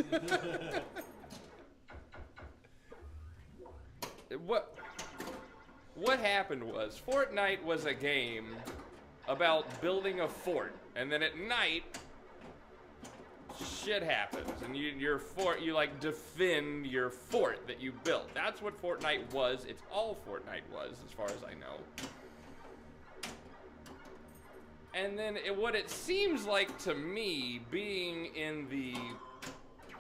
What happened was Fortnite was a game about building a fort, and then at night shit happens, and you like defend your fort that you built. That's what Fortnite was. It's all Fortnite was, as far as I know. And then what it seems like to me, being in the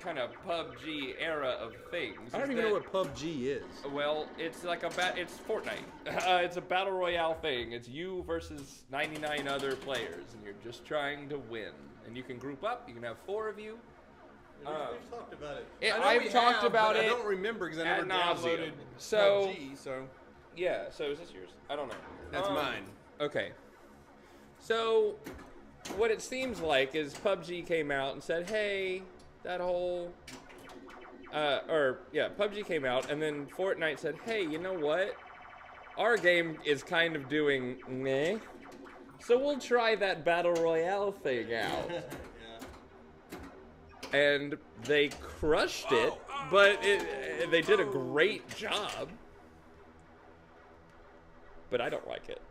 kind of PUBG era of things. I don't is even know that- what PUBG is. Well, it's like it's Fortnite. It's a battle royale thing. It's you versus 99 other players, and you're just trying to win. And you can group up. You can have 4 of you. We've talked about it. I know I've we talked have, about but it. I don't remember because I ad never nauseam. downloaded So- PUBG, so Yeah. So is this yours? I don't know. that's mine. Okay. So, what it seems like is PUBG came out and said, "Hey, that whole." PUBG came out, and then Fortnite said, "Hey, you know what? Our game is kind of doing meh. So we'll try that battle royale thing out. And they crushed it, but they did a great job. But I don't like it.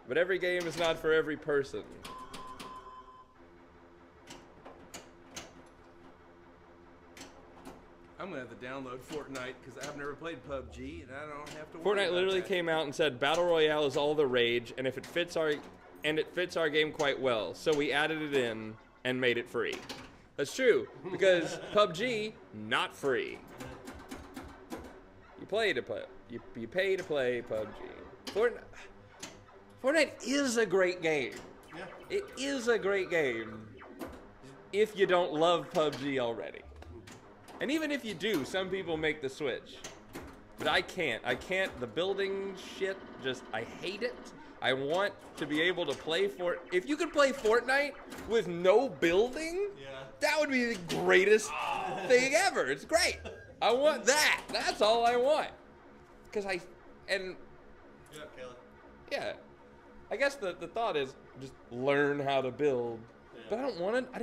But every game is not for every person. I'm gonna have to download Fortnite because I've never played PUBG and I don't have to. Fortnite literally came out and said Battle Royale is all the rage, and if it fits our game quite well, so we added it in and made it free. That's true because PUBG not free. You pay to play PUBG. Fortnite is a great game. Yeah. It is a great game if you don't love PUBG already. And even if you do, some people make the switch. But I can't. The building shit, I hate it. I want to be able to play if you could play Fortnite with no building, that would be the greatest thing ever. It's great. I want that. That's all I want. Yeah. I guess the thought is just learn how to build. But I don't want to. I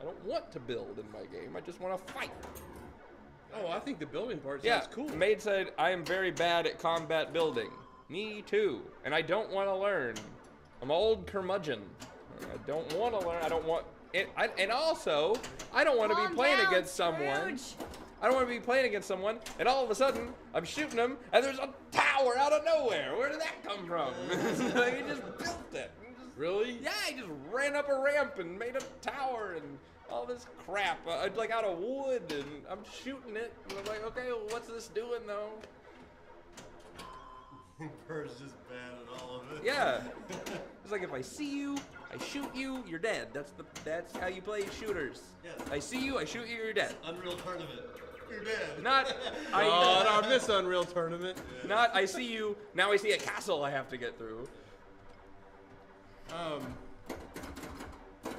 don't want to build in my game. I just want to fight. Oh, I think the building part sounds cool. Maid said, I am very bad at combat building. Me too. And I don't want to learn. I'm old curmudgeon. I don't want to learn. I don't want it. And also, I don't want to be playing against someone. I don't want to be playing against someone, and all of a sudden, I'm shooting them, and there's a tower out of nowhere. Where did that come from? He just built it. Really? Yeah, he just ran up a ramp and made a tower and all this crap, like out of wood, and I'm shooting it, and I'm like, okay, well, what's this doing, though? Bird's just bad at all of it. Yeah. It's like if I see you, I shoot you, you're dead. That's how you play shooters. Yes. I see you, I shoot you, you're dead. Unreal Tournament. You're dead. Not, I miss Unreal Tournament. Not, I see you, now I see a castle I have to get through. I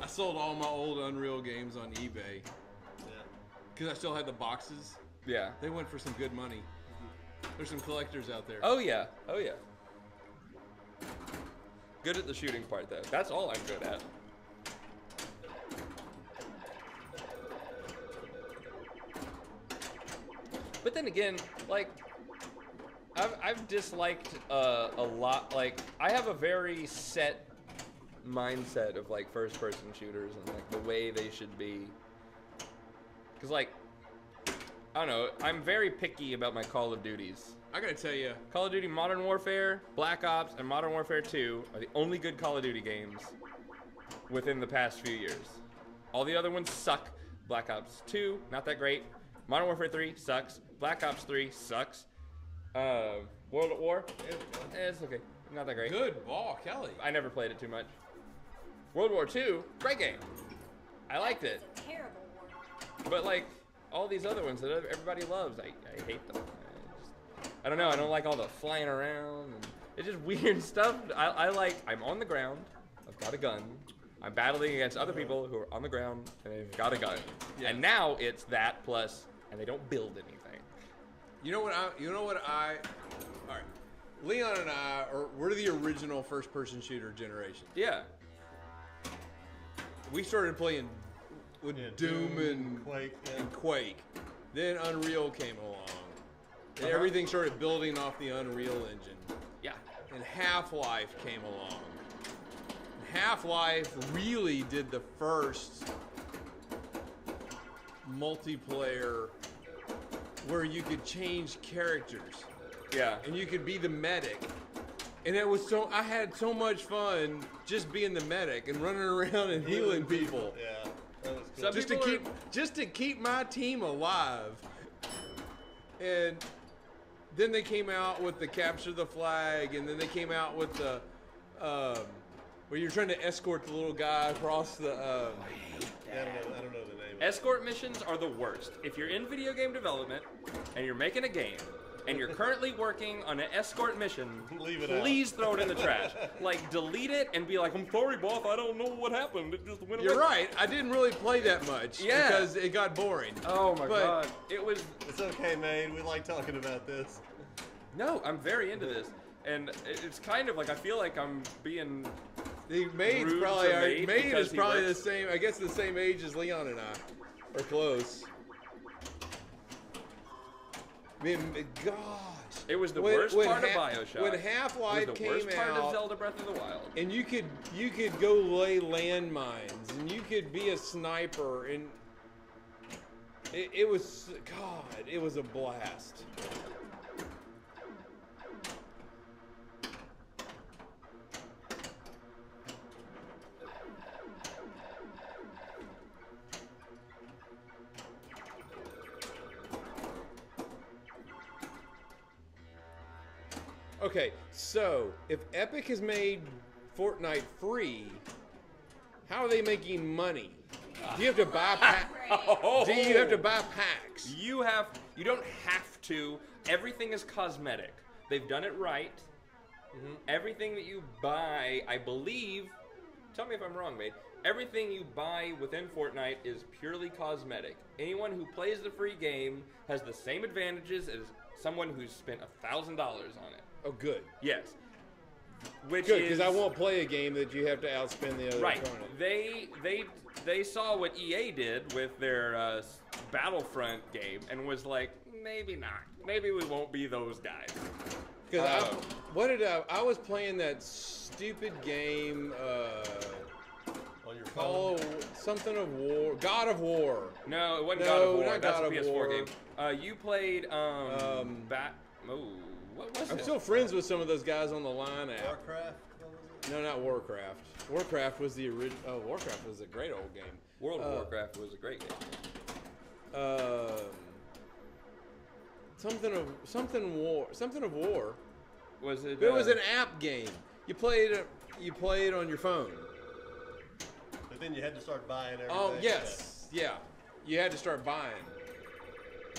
sold all my old Unreal games on eBay. Because I still had the boxes. Yeah. They went for some good money. There's some collectors out there. Oh yeah. Good at the shooting part though. That's all I'm good at. But then again, like, I've disliked a lot. Like, I have a very set mindset of like first-person shooters and like the way they should be. Cause like, I don't know, I'm very picky about my Call of Duties. I gotta tell you, Call of Duty Modern Warfare, Black Ops, and Modern Warfare 2 are the only good Call of Duty games within the past few years. All the other ones suck. Black Ops 2, not that great. Modern Warfare 3 sucks. Black Ops 3 sucks. World at War, it's okay. Not that great. good ball, Kelly. I never played it too much. World War 2, great game. I liked it. Terrible war. But like all these other ones that everybody loves, I hate them. I don't know. I don't like all the flying around. And it's just weird stuff. I'm on the ground. I've got a gun. I'm battling against other people who are on the ground and they've got a gun. Yeah. And now it's that plus, and they don't build anything. You know what I all right. Leon and I we're the original first-person shooter generation. Yeah. We started playing with Doom and Quake. and Quake. Then Unreal came along. And everything started building off the Unreal engine. Yeah. And Half-Life came along. Half-Life really did the first multiplayer where you could change characters. Yeah. And you could be the medic. And it was I had so much fun just being the medic and running around and healing people. Yeah, that was cool. Some people Just to keep my team alive. And then they came out with the capture the flag, and then they came out with the where you're trying to escort the little guy across the I don't know the name. Escort missions are the worst. If you're in video game development and you're making a game and you're currently working on an escort mission, Leave it out. please throw it in the trash. Like, delete it and be like, I'm sorry, boss, I don't know what happened. It just went away. You're right. I didn't really play that much Yeah. because it got boring. Oh my But- god. It was It's okay, man. We like talking about this. No, I'm very into this, and it's kind of like I feel like I'm being. The maid's rude probably to Maid maid because is he probably the works- same. I guess the same age as Leon and I, or close. I mean, gosh. It was the worst part of Bioshock. When Half-Life it was the came worst part of out, Zelda Breath of the Wild. and you could go lay landmines, and you could be a sniper, and it was it was a blast. Okay, so if Epic has made Fortnite free, how are they making money? Do you have to buy Oh. Do you have to buy packs? You don't have to. Everything is cosmetic. They've done it right. Everything that you buy, I believe, tell me if I'm wrong, mate. Everything you buy within Fortnite is purely cosmetic. Anyone who plays the free game has the same advantages as someone who's spent $1,000 on it. Oh, good. Yes. Which Good, is because I won't play a game that you have to outspend the other right. opponent. They saw what EA did with their Battlefront game and was like, maybe not. Maybe we won't be those guys. Because I was playing that stupid game On your phone. something of War, God of War. No, it wasn't No, God of War. not That's God a of PS4 War. game. You played what was I'm it? still friends with some of those guys on the line app. Warcraft? What was it? No, not Warcraft. Warcraft was the original. Oh, Warcraft was a great old game. World of Warcraft was a great game. Something of War. Was it? It was an app game. You played it on your phone. But then you had to start buying everything. Oh yes, yeah. You had to start buying,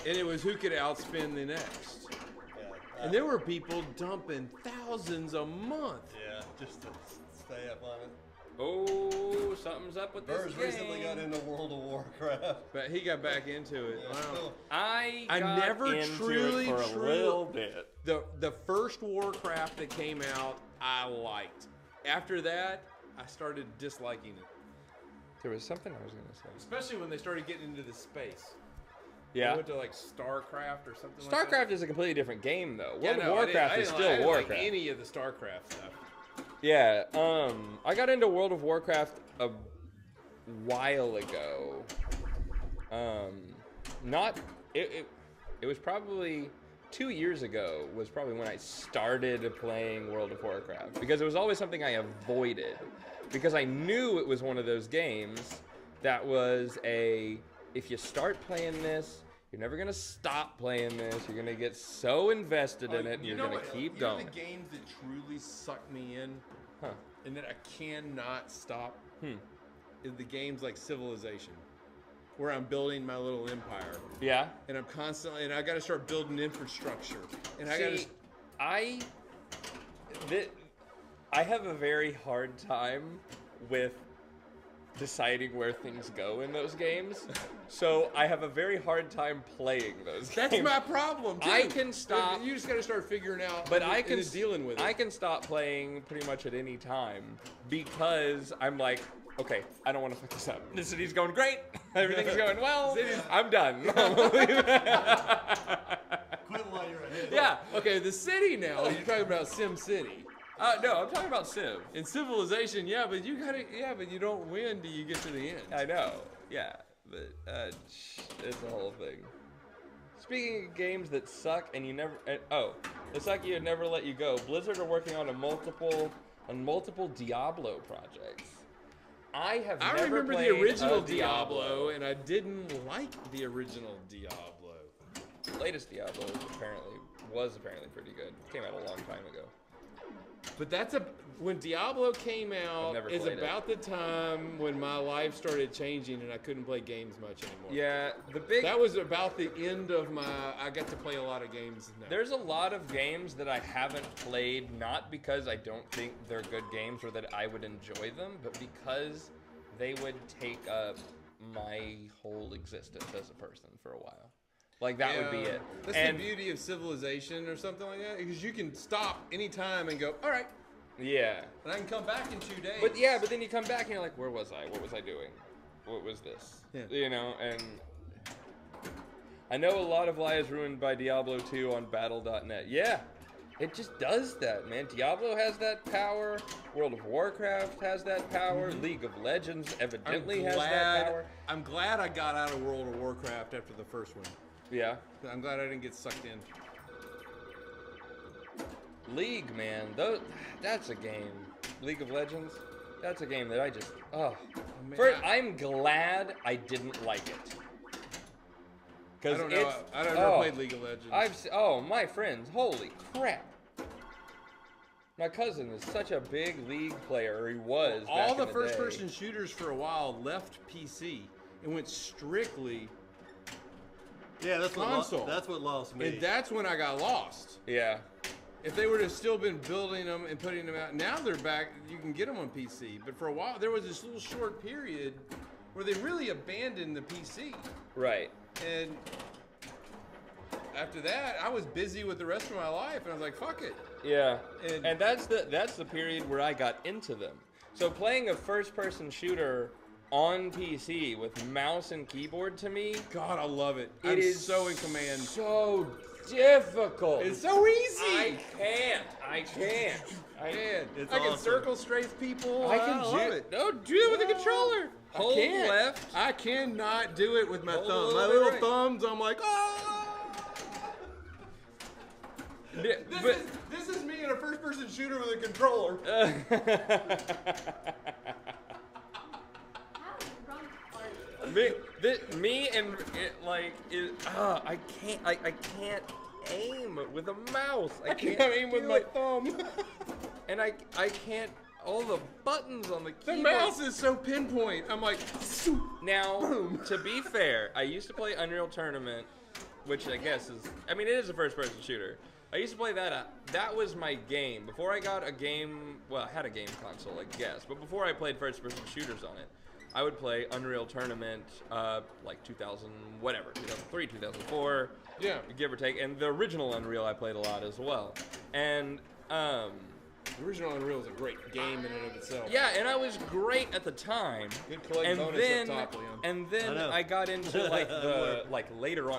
and it was who could outspend the next. Yeah. And there were people dumping thousands a month. Yeah, just to stay up on it. Oh, something's up with Burrs this game. recently got into World of Warcraft. But he got back into it. Yeah, Wow. still- I I never into truly- it for a little bit. The first Warcraft that came out, I liked. After that, I started disliking it. There was something I was going to say. Especially when they started getting into the space. They Yeah. went to like StarCraft or something like that. StarCraft is a completely different game, though. Yeah, World of no, Warcraft is I still didn't Warcraft. like any of the StarCraft stuff. Yeah, I got into World of Warcraft a while ago. It was probably 2 years ago was probably when I started playing World of Warcraft, because it was always something I avoided, because I knew it was one of those games that was if you start playing this, you're never gonna stop playing this. You're gonna get so invested in it, and you're gonna keep going. The games that truly suck me in, and that I cannot stop, is the games like Civilization, where I'm building my little empire, Yeah. and I'm constantly, and I got to start building infrastructure, and I got to. See, I have a very hard time with deciding where things go in those games. So I have a very hard time playing those games. That's my problem. Too. I can stop. You just got to start figuring out. But I can dealing with it. I can stop playing pretty much at any time, because I'm like, okay, I don't want to fuck this up. The city's going great. Everything's going well. I'm done. Quit while you're ahead. Yeah. Okay, the city now. You're talking about Sim City. No, I'm talking about Civ. In Civilization, yeah, but you don't win till you get to the end. I know. Yeah, but it's a whole thing. Speaking of games that suck and you never, that suck you and never let you go. Blizzard are working on multiple Diablo projects. I remember the played original a Diablo, and I didn't like the original Diablo. The latest Diablo was apparently pretty good. Came out a long time ago. But when Diablo came out never is played it. about the time when my life started changing and I couldn't play games much anymore. Yeah, That was about the end of I got to play a lot of games now. There's a lot of games that I haven't played, not because I don't think they're good games or that I would enjoy them, but because they would take up my whole existence as a person for a while. Like that would be it. That's And the beauty of civilization or something like that, because you can stop anytime and go, all right, yeah. and I can come back in 2 days. But yeah, but then you come back and you're like, where was I? What was I doing? What was this? Yeah. You know, and I know a lot of lives ruined by Diablo 2 on Battle.net. Yeah, it just does that, man. Diablo has that power. World of Warcraft has that power. League of Legends evidently has that power. I'm glad I got out of World of Warcraft after the first one. Yeah. I'm glad I didn't get sucked in. League, man. That's a game. League of Legends. That's a game that I just, man, I'm glad I didn't like it. I don't know. I don't know played League of Legends. My friends, holy crap. My cousin is such a big League player, or he was. All back the in first-person shooters for a while left PC and went strictly Yeah, that's console. That's what lost me. And that's when I got lost. Yeah. If they would have still been building them and putting them out, now they're back. You can get them on PC. But for a while, there was this little short period where they really abandoned the PC. Right. And after that, I was busy with the rest of my life, and I was like, "Fuck it." Yeah. And- And that's the period where I got into them. So playing a first-person shooter on PC with mouse and keyboard, to me, God, I love it. it I'm is so in command. so difficult. It's so easy. I can't. Man, It's I can awesome. circle strafe people. I can love it. No, do it with a controller. Hold can't. left. I cannot do it with my Hold a thumb. little My bit little right. thumbs, I'm like, oh. Yeah, but This is me in a first-person shooter with a controller. me and I can't aim with a mouse. I can't aim with do my it. thumb. And I can't. All the buttons on the The keyboard. mouse is so pinpoint. I'm like, Now, to be fair, I used to play Unreal Tournament, which I guess is, I mean, it is a first-person shooter. I used to play that. That was my game. Before I got a game, well, I had a game console, I guess. But before I played first-person shooters on it, I would play Unreal Tournament, like 2000, whatever, 2003, 2004, Yeah. give or take. And the original Unreal I played a lot as well. And, The original Unreal is a great game in and of itself. yeah, and I was great at the time. Good collect And bonus then, up top, Leon. and then I know. I got into like the later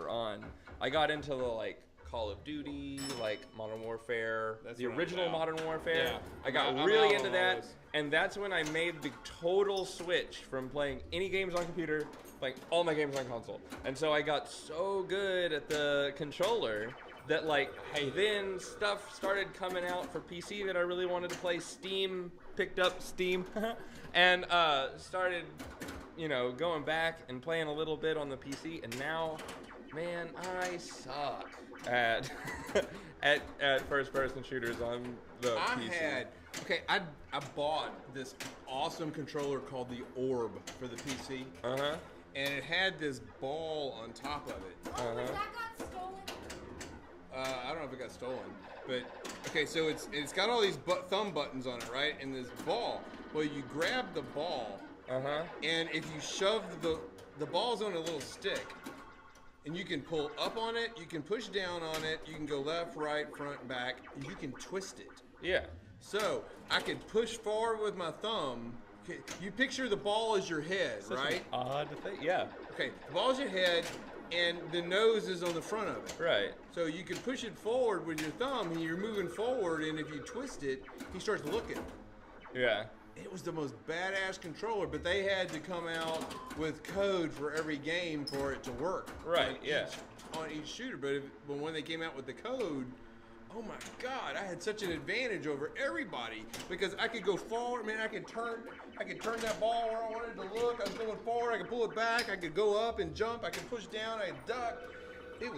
on, I got into the like Call of Duty, like Modern Warfare, That's the what I'm original about. Modern Warfare. Yeah. I got I'm really out into on that, those. and that's when I made the total switch from playing any games on computer, playing all my games on console. And so I got so good at the controller that like, hey, then stuff started coming out for PC that I really wanted to play. Steam picked up Steam and started, going back and playing a little bit on the PC. And now, man, I suck at at first-person shooters on the PC. I bought this awesome controller called the Orb for the PC, Uh-huh. and it had this ball on top of it. Oh, was that got stolen? I don't know if it got stolen, but okay. So it's got all these thumb buttons on it, right? And this ball. Well, you grab the ball, Uh-huh. and if you shove the ball's on a little stick, and you can pull up on it, you can push down on it, you can go left, right, front, back, and you can twist it. Yeah. So I could push forward with my thumb. Okay, you picture the ball as your head, right? Odd thing. Yeah. Okay, the ball's your head, and the nose is on the front of it. Right. So you can push it forward with your thumb, and you're moving forward, and if you twist it, he starts looking. Yeah. It was the most badass controller, but they had to come out with code for every game for it to work. Right, yeah. On each shooter, but when they came out with the code, oh my God, I had such an advantage over everybody because I could go forward, man. I could turn that ball where I wanted to look. I was going forward. I could pull it back. I could go up and jump. I could push down. I could duck. It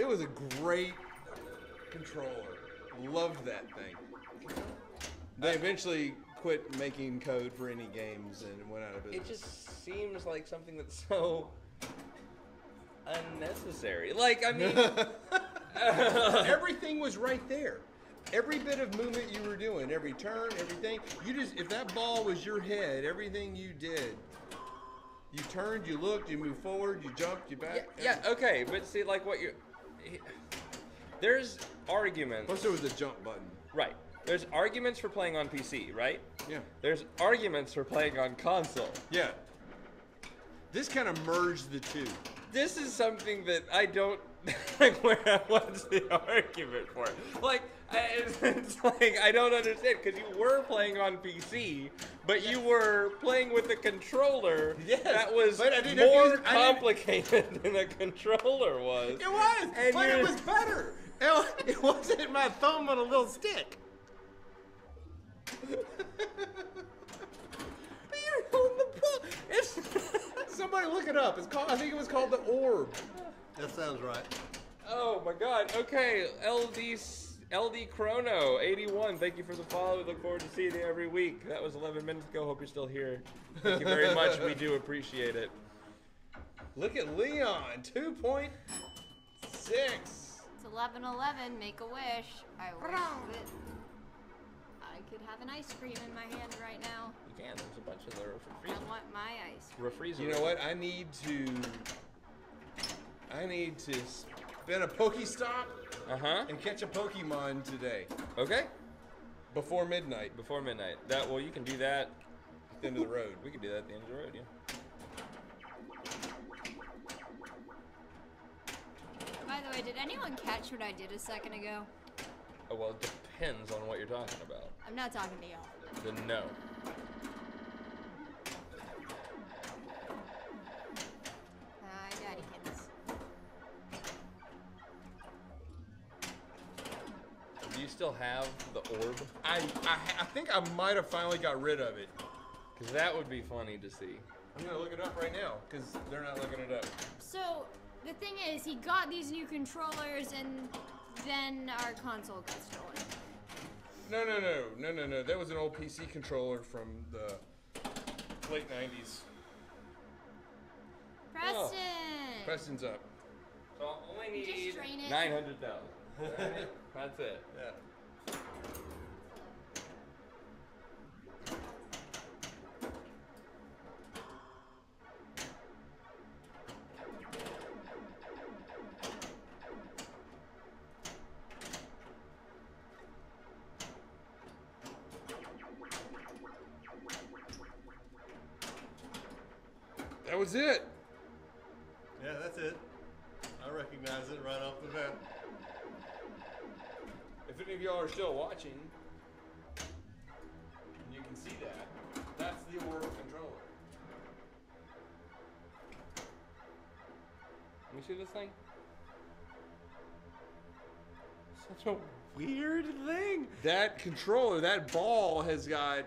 was a great controller. Loved that thing. They eventually quit making code for any games and went out of business. It just seems like something that's so unnecessary. Like, I mean, Everything was right there. Every bit of movement you were doing, every turn, everything. If that ball was your head, everything you did You turned, you looked, you moved forward, you jumped, you back. Yeah, okay, but see, like what you... There's arguments. Plus there was a jump button. Right. There's arguments for playing on PC, right? Yeah. There's arguments for playing on console. Yeah. This kind of merged the two. This is something that I don't... Like, what's the argument for it? Like, it's like, I don't understand, because you were playing on PC, but you were playing with a controller that was more complicated than a controller was. It was, and but it was better. It wasn't my thumb on a little stick. But you're holding the ball. It's... Somebody look it up. It's called. I think it was called the Orb. That sounds right. Oh my God. Okay, LD Chrono 81. Thank you for the follow. We look forward to seeing you every week. That was 11 minutes ago. Hope you're still here. Thank you very much. We do appreciate it. Look at Leon, 2.6. It's 11:11. Make a wish. I wish that I could have an ice cream in my hand right now. You can. There's a bunch of there for I want my ice cream. refrigerator. You know what? I need to spin a Pokestop and catch a Pokemon today. Okay. Before midnight. Before midnight. Well, you can do that. At the end of the road. We can do that at the end of the road, yeah. By the way, did anyone catch what I did a second ago? Oh, well, it depends on what you're talking about. I'm not talking to y'all. Then no. Hi, Daddykins. Do you still have the orb? I think I might have finally got rid of it. Because that would be funny to see. I'm going to look it up right now because they're not looking it up. So, the thing is, he got these new controllers and then our console got stolen. No. That was an old PC controller from the late 90s. Preston! Oh. Preston's up. So I only Just need drain it. 900,000. That's it. Yeah. That was it. Yeah, that's it. I recognize it right off the bat. If any of y'all are still watching, you can see that. That's the Orb controller. Let me see this thing. Such a weird thing. That controller, that ball has got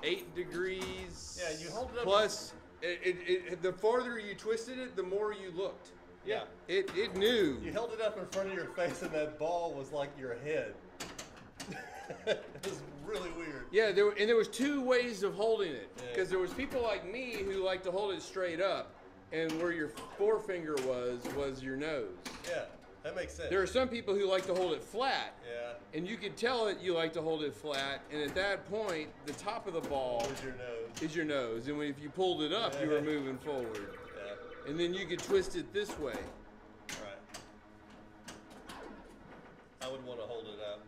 8 degrees. Yeah, you hold it up. Plus, the farther you twisted it, the more you looked. Yeah. It knew. You held it up in front of your face and that ball was like your head. It was really weird. Yeah, there was 2 ways of holding it. Yeah. Because there was people like me who like to hold it straight up, and where your forefinger was your nose. Yeah, that makes sense. There are some people who like to hold it flat. Yeah. And you could tell it you like to hold it flat, and at that point, the top of the ball With your nose. is your nose, and if you pulled it up, you were moving forward. Yeah. And then you could twist it this way. Right. I would want to hold it out.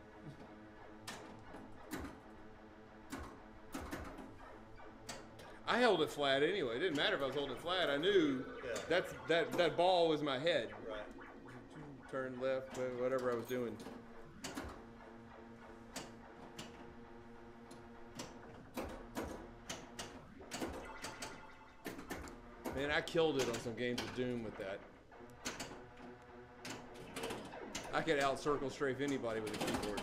I held it flat anyway. It didn't matter if I was holding it flat. I knew that ball was my head. Right. Turn left, whatever I was doing. Man, I killed it on some games of Doom with that. I could out-circle strafe anybody with a keyboard.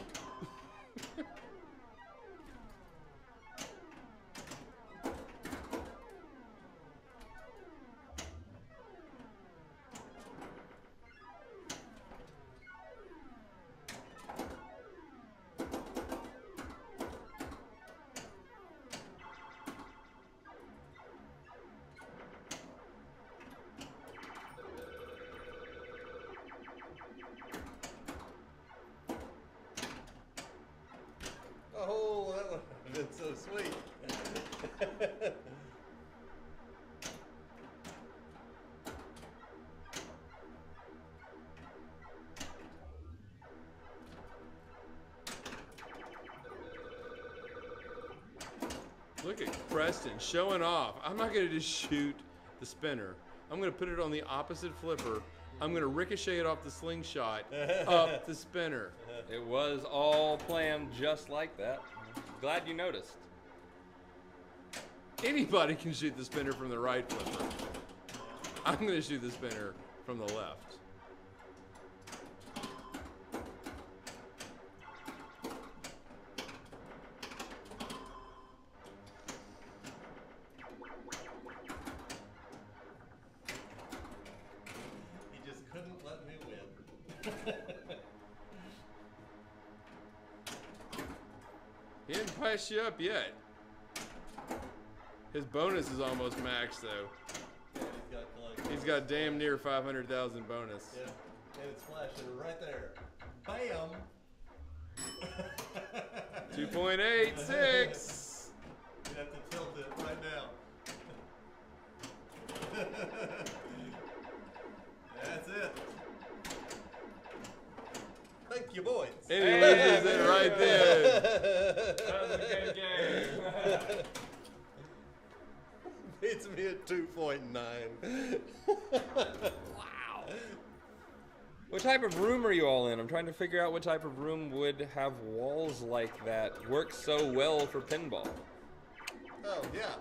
Look at Preston showing off. I'm not going to just shoot the spinner. I'm going to put it on the opposite flipper. I'm going to ricochet it off the slingshot up the spinner. It was all planned just like that. Glad you noticed. Anybody can shoot the spinner from the right flipper. I'm going to shoot the spinner from the left. He just couldn't let me win. He didn't pass you up yet. His bonus is almost maxed though. Yeah, He's got damn near 500,000 bonus. Yeah, and it's flashing right there. Bam! 2.86. You have to tilt it right now. That's it. Thank you, boys. And he loses it right there. That was a good game. Beats me at 2.9. Wow. What type of room are you all in? I'm trying to figure out what type of room would have walls like that. Works so well for pinball. Oh, yeah.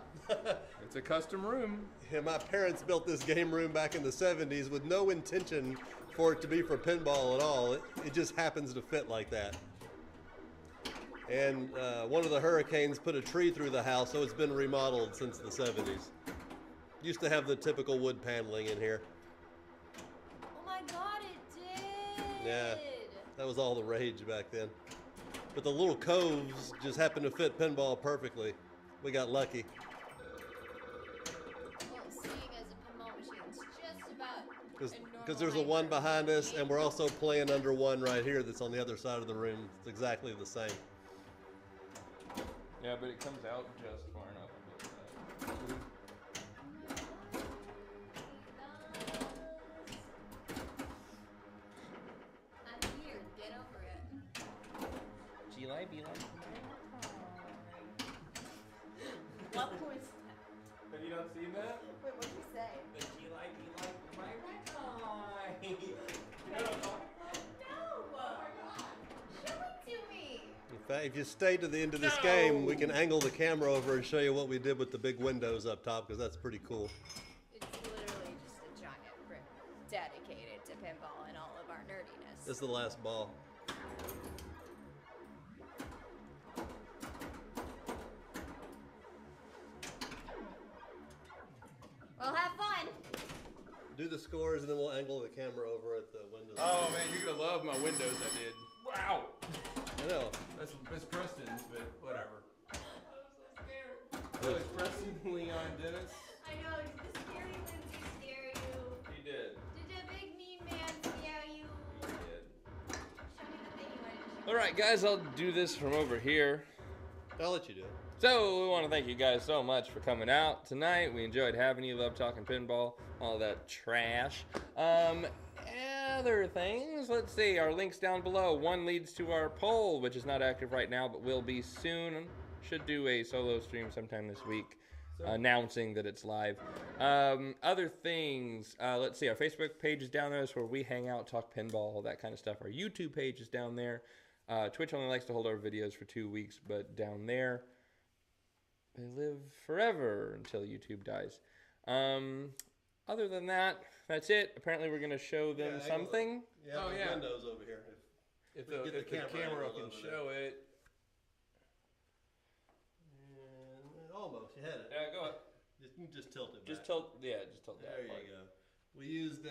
It's a custom room. Yeah, my parents built this game room back in the 70s with no intention for it to be for pinball at all. It just happens to fit like that. And one of the hurricanes put a tree through the house, so it's been remodeled since the 70s. Used to have the typical wood paneling in here. Oh my god, it did! Yeah, that was all the rage back then. But the little coves just happened to fit pinball perfectly. We got lucky. Well, seeing as a pinball machine is just about Because there's a one behind us, and we're also playing under one right here that's on the other side of the room. It's exactly the same. Yeah, but it comes out just far enough. I'm here, get over it. G-Li, be like. What was that? Have you not seen that? Wait, what'd you say? The G-Li, be like my record. Show it to me! In fact, if you stay to the end of this game, we can angle the camera over and show you what we did with the big windows up top, because that's pretty cool. It's literally just a giant room dedicated to pinball and all of our nerdiness. This is the last ball. Well, have fun! Do the scores, and then we'll angle the camera over at the windows. Oh man, you're gonna love my windows I did. Wow. I know. That's Preston's, but whatever. I'm so scared. So it's Preston, Leon, Dennis. I know, did the scary Lindsay scare you? He did. Did the big mean man scare you? He did. Show me the thing you wanted to show me. All right, guys, I'll do this from over here. I'll let you do it. So we want to thank you guys so much for coming out tonight. We enjoyed having you. Love talking pinball, all that trash. Other things, let's see, our links down below. One leads to our poll, which is not active right now, but will be soon. Should do a solo stream sometime this week, announcing that it's live. Other things, let's see, our Facebook page is down there. That's where we hang out, talk pinball, all that kind of stuff. Our YouTube page is down there. Twitch only likes to hold our videos for 2 weeks, but down there, they live forever until YouTube dies. Other than that, that's it. Apparently, we're going to show them something. Yeah, Oh, the yeah. windows over here. If We the, get if the the camera camera angle can over show it. And almost, you had it. Yeah, go ahead. You just tilt it back. Just tilt that There part. you go. We used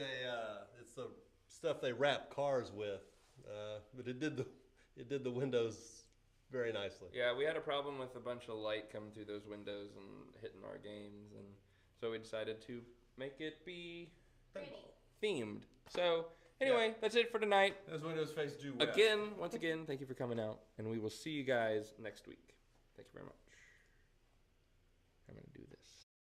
it's the stuff they wrap cars with, but it did the windows very nicely. Yeah, we had a problem with a bunch of light coming through those windows and hitting our games, and so we decided to make it be themed. So anyway, that's it for tonight. Those windows face due west. Once again, thank you for coming out, and we will see you guys next week. Thank you very much.